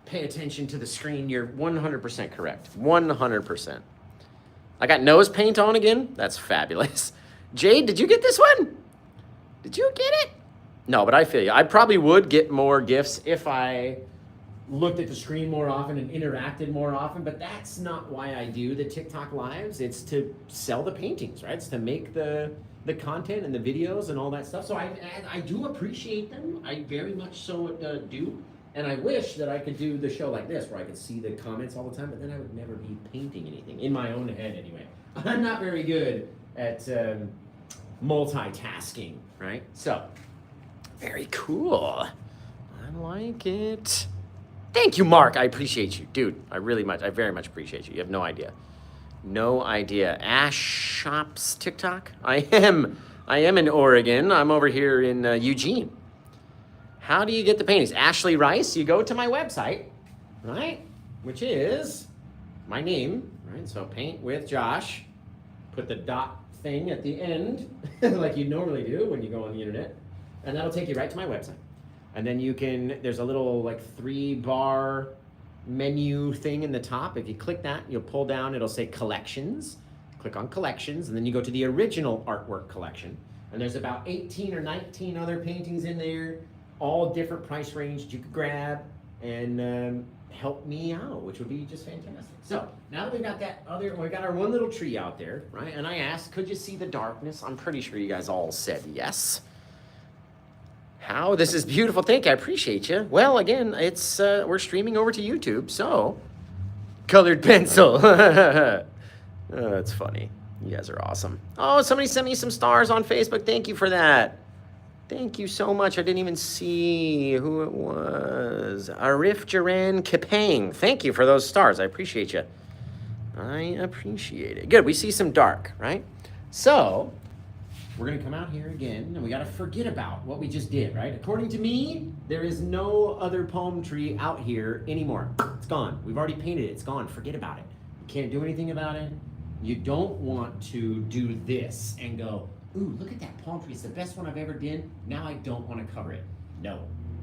pay attention to the screen. You're 100% correct. 100%. I got nose paint on again. That's fabulous. Jade, did you get this one? Did you get it? No, but I feel you. I probably would get more gifts if I looked at the screen more often and interacted more often, but that's not why I do the TikTok lives. It's to sell the paintings, right? It's to make the content and the videos and all that stuff. So I do appreciate them. I very much so do. And I wish that I could do the show like this, where I could see the comments all the time, but then I would never be painting anything, in my own head anyway. I'm not very good at multitasking, right? So, very cool. I like it. Thank you, Mark. I appreciate you. Dude, I very much appreciate you. You have no idea. No idea. Ash Shops TikTok? I am in Oregon. I'm over here in Eugene. How do you get the paintings? Ashley Rice, you go to my website, right? Which is my name, right? So paint with Josh. Put the dot thing at the end, like you normally do when you go on the internet. And that'll take you right to my website. And then you can, there's a little like 3-bar menu thing in the top. If you click that, you'll pull down, it'll say collections. Click on collections, and then you go to the original artwork collection. And there's about 18 or 19 other paintings in there, all different price range you could grab and help me out, which would be just fantastic. So now that we've got we got our one little tree out there, right? And I asked, could you see the darkness? I'm pretty sure you guys all said yes. How? This is beautiful. Thank you. I appreciate you. Well, again, it's we're streaming over to YouTube, so colored pencil. Oh, that's funny. You guys are awesome. Oh, somebody sent me some stars on Facebook. Thank you for that. Thank you so much. I didn't even see who it was. Arif Jaran Kipang. Thank you for those stars. I appreciate you. I appreciate it. Good. We see some dark, right? So we're going to come out here again, and we got to forget about what we just did, right? According to me, there is no other palm tree out here anymore. It's gone. We've already painted it. It's gone. Forget about it. You can't do anything about it. You don't want to do this and go, ooh, look at that palm tree. It's the best one I've ever done. Now I don't want to cover it. No,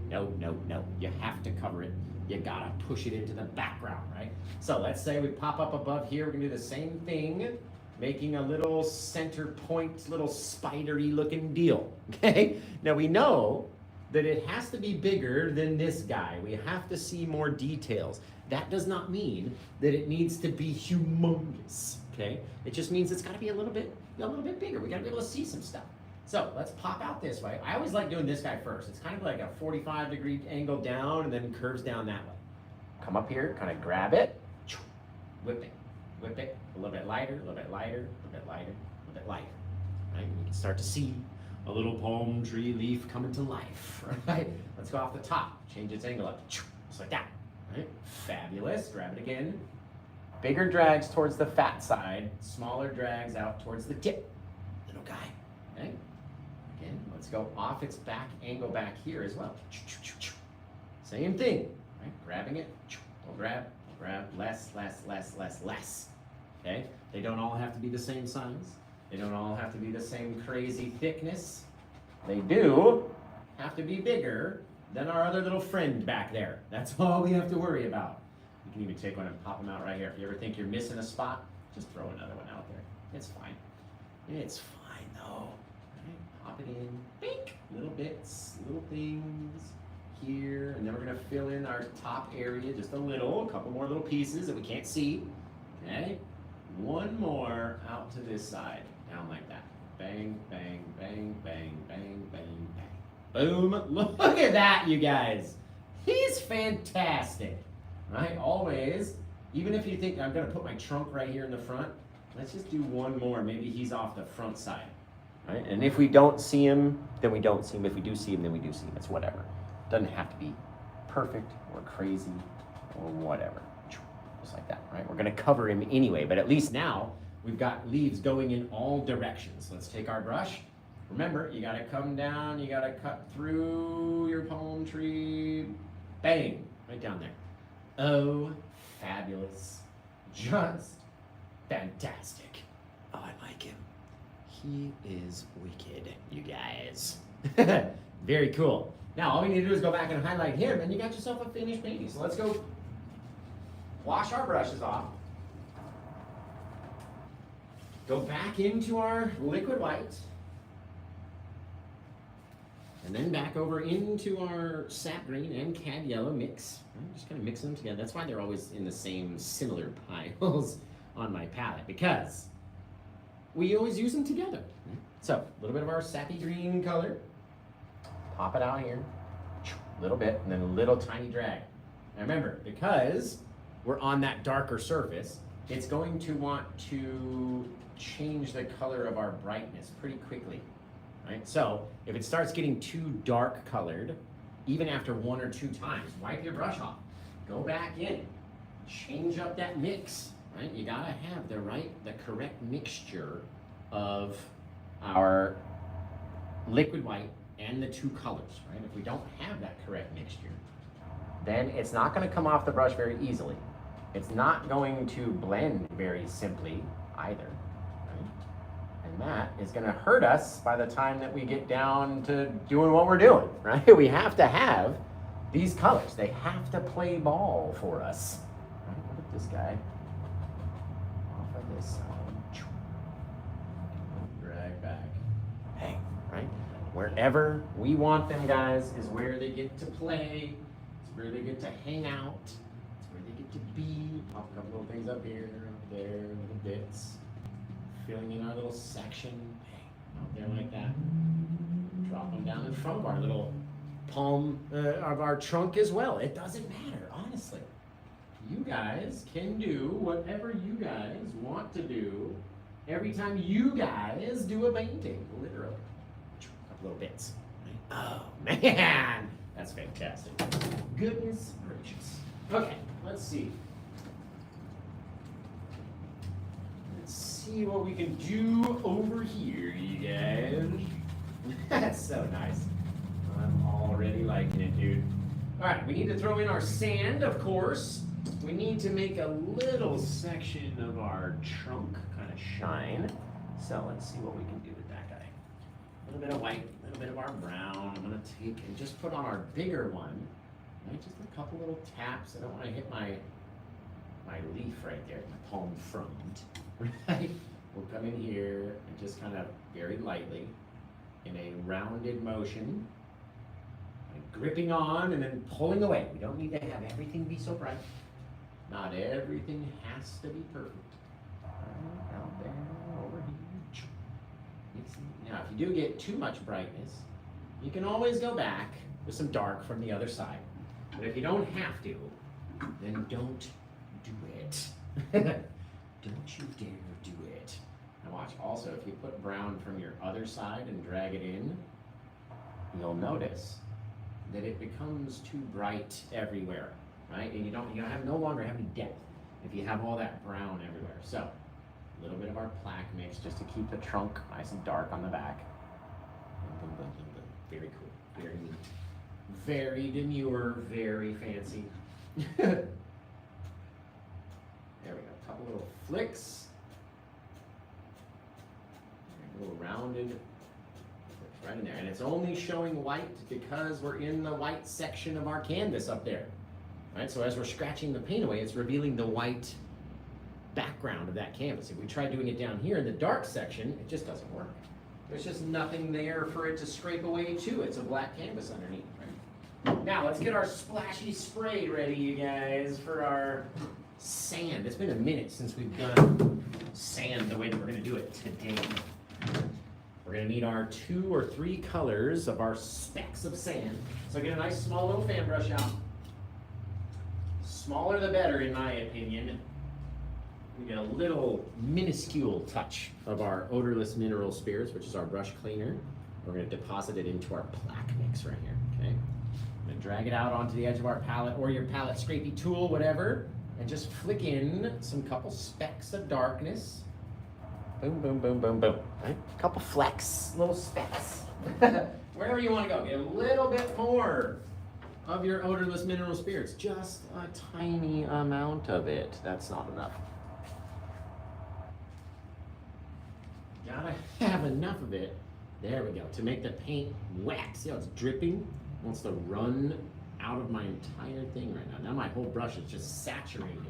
no, no, no. You have to cover it. You got to push it into the background, right? So let's say we pop up above here. We're going to do the same thing, making a little center point, little spidery looking deal, okay? Now we know that it has to be bigger than this guy. We have to see more details. That does not mean that it needs to be humongous, okay? It just means it's got to be a little bit bigger. We got to be able to see some stuff. So let's pop out this way. I always like doing this guy first. It's kind of like a 45-degree angle down and then curves down that way. Come up here, kind of grab it, whip it, a little bit lighter, a little bit lighter, a little bit lighter, a little bit lighter, right? You can start to see a little palm tree leaf coming to life, right? Let's go off the top, change its angle up, just like that, right? Fabulous, grab it again. Bigger drags towards the fat side, smaller drags out towards the tip, little guy, okay? Again, let's go off its back, angle back here as well. Same thing, right? Grabbing it, we'll grab, less, okay? They don't all have to be the same size. They don't all have to be the same crazy thickness. They do have to be bigger than our other little friend back there. That's all we have to worry about. You can even take one and pop them out right here. If you ever think you're missing a spot, just throw another one out there. It's fine. It's fine though. Right? Pop it in. Bink! Little bits, little things here. And then we're gonna fill in our top area just a little. A couple more little pieces that we can't see. Okay? One more out to this side. Down like that. Bang, bang, bang, bang, bang, bang, bang. Boom. Look at that, you guys. He's fantastic. Right? Always. Even if you think I'm going to put my trunk right here in the front, let's just do one more. Maybe he's off the front side. Right? And if we don't see him, then we don't see him. If we do see him, then we do see him. It's whatever. Doesn't have to be perfect or crazy or whatever. Just like that, right? We're going to cover him anyway, but at least now we've got leaves going in all directions. Let's take our brush. Remember, you got to come down, you got to cut through your palm tree. Bang, right down there. Oh, fabulous. Just fantastic. Oh, I like him. He is wicked, you guys. Very cool. Now, all we need to do is go back and highlight him, and you got yourself a finished painting. So let's go wash our brushes off. Go back into our liquid white. And then back over into our sap green and cad yellow mix. I'm just kind of mixing them together. That's why they're always in the same similar piles on my palette, because we always use them together. So, a little bit of our sappy green color. Pop it out here. A little bit, and then a little tiny drag. Now remember, because we're on that darker surface, it's going to want to change the color of our brightness pretty quickly. Right? So if it starts getting too dark colored, even after one or two times, wipe your brush off. Go back in, change up that mix. Right? You gotta have the correct mixture of our liquid white and the two colors. Right? If we don't have that correct mixture, then it's not going to come off the brush very easily. It's not going to blend very simply either. And that is going to hurt us by the time that we get down to doing what we're doing, right? We have to have these colors. They have to play ball for us. Right? Look at this guy. Off of this side. Drag back. Hey, right? Wherever we want them, guys, is where they get to play. It's where they get to hang out. It's where they get to be. Pop a couple little things up here, up there, little bits. Filling in our little section, out there like that. Drop them down in front of our little palm of our trunk as well. It doesn't matter, honestly. You guys can do whatever you guys want to do every time you guys do a painting, literally. A couple little bits. Oh man, that's fantastic. Goodness gracious. Okay, let's see. See what we can do over here, you guys. That's so nice. I'm already liking it, dude. All right, we need to throw in our sand, of course. We need to make a little section of our trunk kind of shine. So let's see what we can do with that guy. A little bit of white, a little bit of our brown. I'm gonna take and just put on our bigger one. Right, just a couple little taps. I don't want to hit my leaf right there, my palm front. Right? We'll come in here and just kind of very lightly in a rounded motion, like gripping on and then pulling away. We don't need to have everything be so bright. Not everything has to be perfect. Out there, over here. Now, if you do get too much brightness, you can always go back with some dark from the other side. But if you don't have to, then don't do it. Don't you dare do it. Now watch, also, if you put brown from your other side and drag it in, you'll notice that it becomes too bright everywhere, right? And you no longer have any depth if you have all that brown everywhere. So, a little bit of our plaque mix just to keep the trunk nice and dark on the back. Very cool, very neat. Very demure, very fancy. There we go, a couple little flicks. Right in there. And it's only showing white because we're in the white section of our canvas up there. Right? So as we're scratching the paint away, it's revealing the white background of that canvas. If we try doing it down here in the dark section, it just doesn't work. There's just nothing there for it to scrape away to. It's a black canvas underneath. Right? Now let's get our splashy spray ready, you guys, for our sand. It's been a minute since we've done sand the way that we're going to do it today. We're going to need our 2 or 3 colors of our specks of sand. So get a nice small little fan brush out. Smaller the better, in my opinion. We get a little minuscule touch of our odorless mineral spirits, which is our brush cleaner. We're going to deposit it into our plaque mix right here. Okay. I'm going to drag it out onto the edge of our palette or your palette scrapey tool, whatever, and just flick in some couple specks of darkness. Boom, boom, boom, boom, boom. Right? A couple flecks, little specks. Wherever you want to go, get a little bit more of your odorless mineral spirits. Just a tiny amount of it. That's not enough. Gotta have enough of it. There we go. To make the paint wet. See how it's dripping? It wants to run out of my entire thing right now. Now my whole brush is just saturated,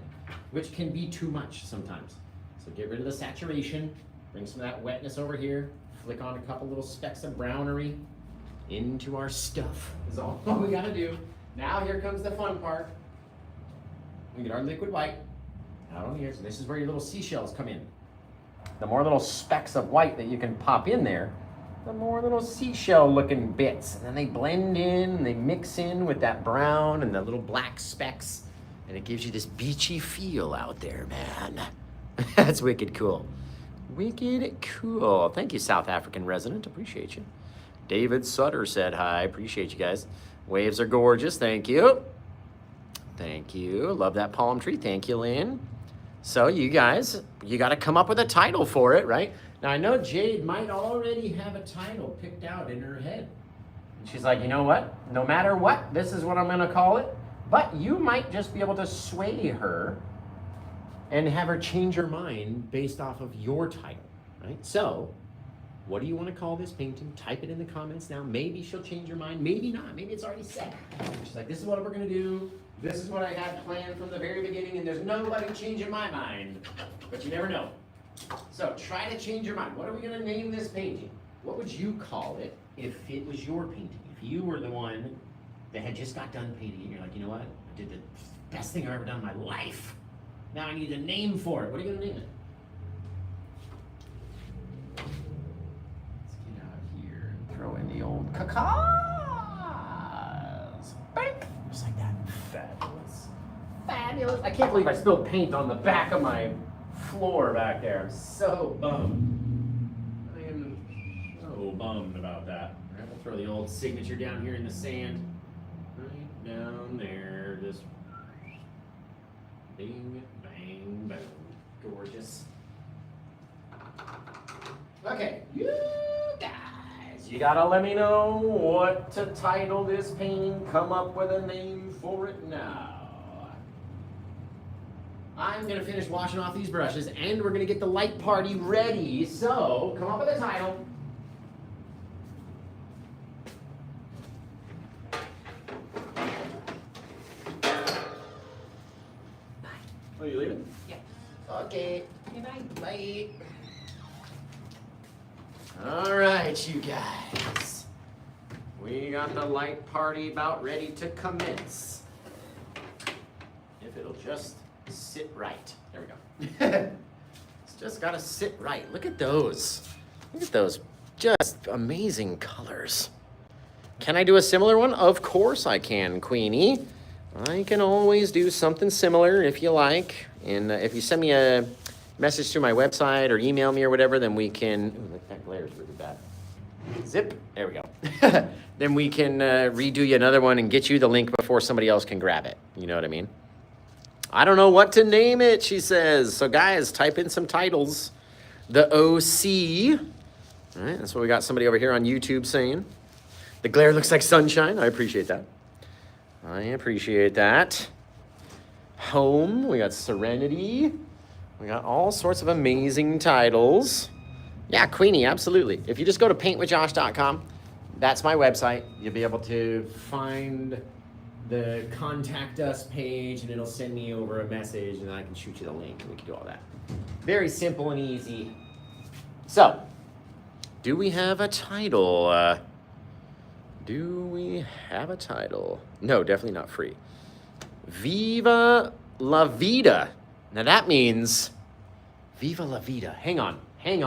which can be too much sometimes. So get rid of the saturation, bring some of that wetness over here, flick on a couple little specks of brownery into our stuff. Is all we gotta do. Now here comes the fun part. We get our liquid white out on here. So this is where your little seashells come in. The more little specks of white that you can pop in there, the more little seashell looking bits. And then they blend in and they mix in with that brown and the little black specks. And it gives you this beachy feel out there, man. That's wicked cool. Wicked cool. Thank you, South African resident. Appreciate you. David Sutter said hi. Appreciate you guys. Waves are gorgeous. Thank you. Thank you. Love that palm tree. Thank you, Lynn. So you guys, you got to come up with a title for it, right? Now, I know Jade might already have a title picked out in her head. And she's like, you know what? No matter what, this is what I'm going to call it. But you might just be able to sway her and have her change her mind based off of your title, right? So, what do you want to call this painting? Type it in the comments now. Maybe she'll change her mind. Maybe not. Maybe it's already set. She's like, this is what we're going to do. This is what I had planned from the very beginning, and there's nobody changing my mind. But you never know. So try to change your mind. What are we going to name this painting? What would you call it if it was your painting? If you were the one that had just got done painting, and you're like, you know what? I did the best thing I've ever done in my life. Now I need a name for it. What are you going to name it? Let's get out here and throw in the old cacas. Bang! Just like that. Fabulous. Fabulous. I can't believe I spilled paint on the back of my floor back there. I'm so bummed. I am so bummed about that. All right, we'll throw the old signature down here in the sand. Right down there. Just bing, bang, boom. Gorgeous. Okay, you guys, you gotta let me know what to title this painting. Come up with a name for it now. I'm gonna finish washing off these brushes and we're gonna get the light party ready. So, come up with a title. Oh, you leaving? Yeah. Okay. Good night. Bye. All right, you guys. We got the light party about ready to commence. If it'll just sit right. There we go. It's just gotta sit right. Look at those. Look at those just amazing colors. Can I do a similar one? Of course I can, Queenie. I can always do something similar if you like. And if you send me a message through my website or email me or whatever, then we can, ooh, look, that glare is really bad. Zip, there we go. Then we can redo you another one and get you the link before somebody else can grab it. You know what I mean? I don't know what to name it, she says. So guys, type in some titles. The OC. All right, that's what we got somebody over here on YouTube saying. The glare looks like sunshine. I appreciate that. I appreciate that. Home, we got Serenity. We got all sorts of amazing titles. Yeah, Queenie, absolutely. If you just go to paintwithjosh.com, that's my website. You'll be able to find the contact us page, and it'll send me over a message, and I can shoot you the link, and we can do all that. Very simple and easy. So, do we have a title? Do we have a title? No, definitely not free. Viva la vida. Now that means Viva la vida. Hang on. Viva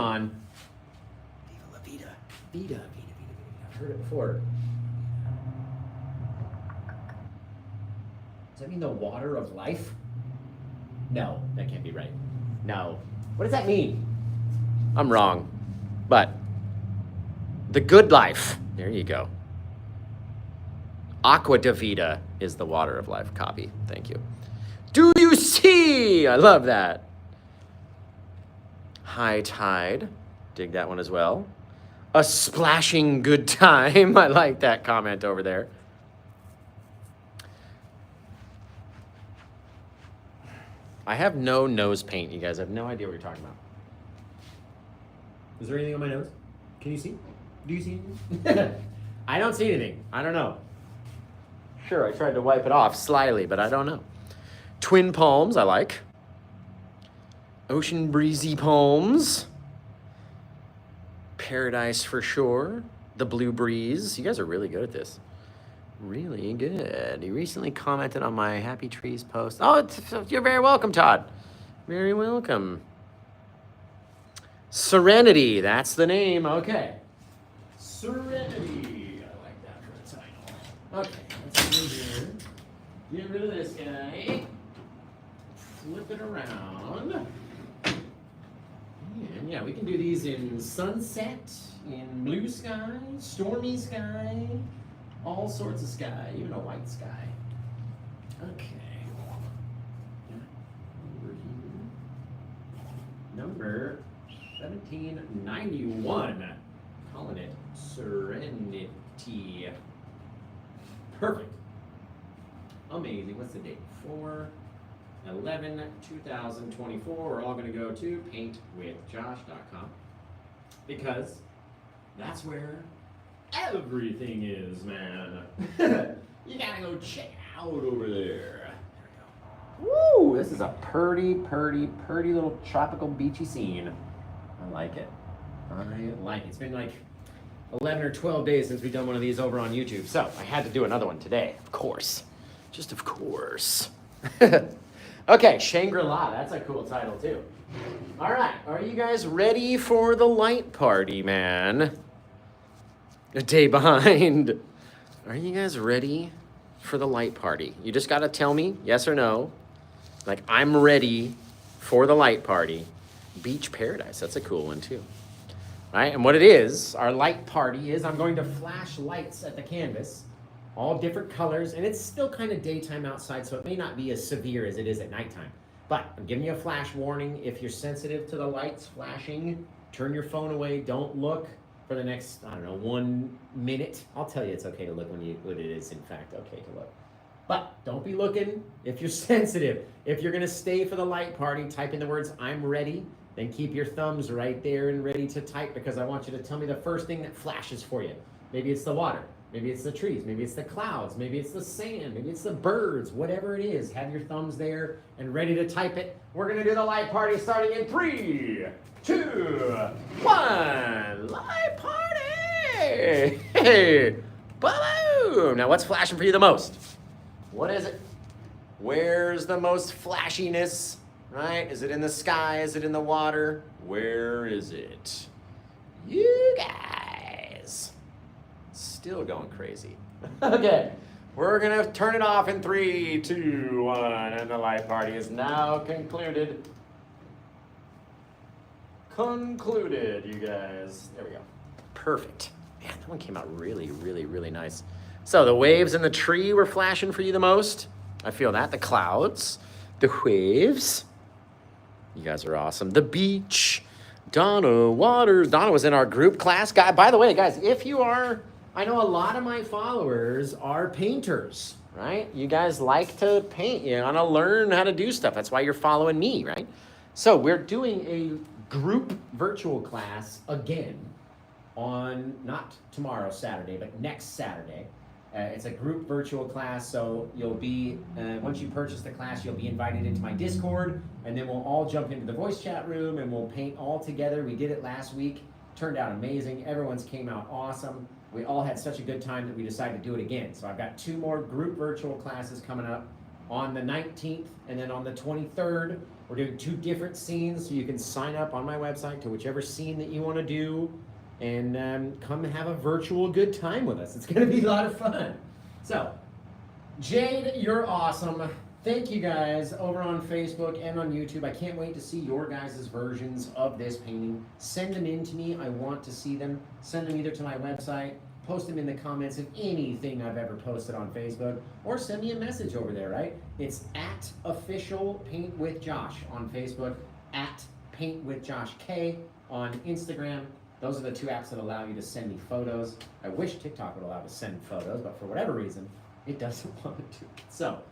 la vida. Vida. I've heard it before. Does that mean the water of life? No, that can't be right. No. What does that mean? I'm wrong. But the good life. There you go. Aqua de vida is the water of life. Copy. Thank you. Do you see? I love that. High tide. Dig that one as well. A splashing good time. I like that comment over there. I have no nose paint, you guys. I have no idea what you're talking about. Is there anything on my nose? Can you see? Do you see anything? I don't see anything. I don't know. Sure, I tried to wipe it off slyly, but I don't know. Twin palms, I like. Ocean breezy palms. Paradise for sure. The blue breeze. You guys are really good at this. Really good. You recently commented on my Happy Trees post. Oh, you're very welcome, Todd. Very welcome. Serenity, that's the name. Okay. Serenity. I like that for a title. Okay, let's go here. Get rid of this guy. Flip it around. And yeah, we can do these in sunset, in blue sky, stormy sky, all sorts of sky, even a white sky. Okay. Over here. Number 1791. Calling it Serenity. Perfect. Amazing. What's the date? 4/11/2024. We're all going to go to paintwithjosh.com because that's where everything is, man. You gotta go check out over there. There we go. Woo! This is a pretty little tropical beachy scene. I like it. It's been like 11 or 12 days since we've done one of these over on YouTube, so I had to do another one today, of course. Just of course. Okay, Shangri-La, that's a cool title too. All right, are you guys ready for the light party, man? A day behind. Are you guys ready for the light party? You just gotta tell me yes or no. Like, I'm ready for the light party. Beach Paradise, that's a cool one too. All right, and what it is, our light party is I'm going to flash lights at the canvas, all different colors, and it's still kind of daytime outside, so it may not be as severe as it is at nighttime. But I'm giving you a flash warning. If you're sensitive to the lights flashing, turn your phone away, don't look for the next, 1 minute. I'll tell you it's okay to look when it is in fact okay to look. But don't be looking if you're sensitive. If you're gonna stay for the light party, type in the words "I'm ready," then keep your thumbs right there and ready to type, because I want you to tell me the first thing that flashes for you. Maybe it's the water, maybe it's the trees, maybe it's the clouds, maybe it's the sand, maybe it's the birds, whatever it is, have your thumbs there and ready to type it. We're gonna do the light party starting in 3, 2, 1. Light party! Hey, boom! Now what's flashing for you the most? What is it? Where's the most flashiness? Right? Is it in the sky? Is it in the water? Where is it? You guys. Still going crazy. Okay. We're going to turn it off in 3, 2, 1. And the light party is now concluded. Concluded, you guys. There we go. Perfect. Man, that one came out really, really, really nice. So the waves in the tree were flashing for you the most. I feel that. The clouds. The waves. You guys are awesome. The beach. Donna Waters. Donna was in our group class. Guy, by the way, guys, if you are, I know a lot of my followers are painters, right? You guys like to paint. You want to learn how to do stuff. That's why you're following me, right? So we're doing a group virtual class again on, not tomorrow, Saturday, but next Saturday. It's a group virtual class, so you'll be, once you purchase the class, you'll be invited into my Discord, and then we'll all jump into the voice chat room and we'll paint all together. We did it last week, turned out amazing. Everyone's came out awesome. We all had such a good time that we decided to do it again. So I've got 2 more group virtual classes coming up on the 19th and then on the 23rd. We're doing 2 different scenes, so you can sign up on my website to whichever scene that you want to do and come have a virtual good time with us. It's going to be a lot of fun. So, Jade, you're awesome. Thank you guys over on Facebook and on YouTube. I can't wait to see your guys' versions of this painting. Send them in to me. I want to see them. Send them either to my website, post them in the comments of anything I've ever posted on Facebook, or send me a message over there, right? It's at official Paint with Josh on Facebook, at Paint with Josh K on Instagram. Those are the 2 apps that allow you to send me photos. I wish TikTok would allow to send photos, but for whatever reason, it doesn't want to. So,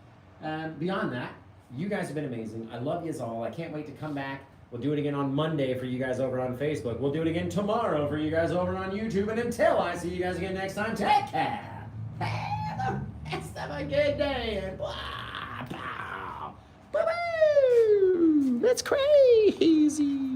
beyond that, you guys have been amazing. I love you all. I can't wait to come back. We'll do it again on Monday for you guys over on Facebook. We'll do it again tomorrow for you guys over on YouTube. And until I see you guys again next time, take care. Have the rest of a good day. And blah, blah, blah, blah. That's crazy.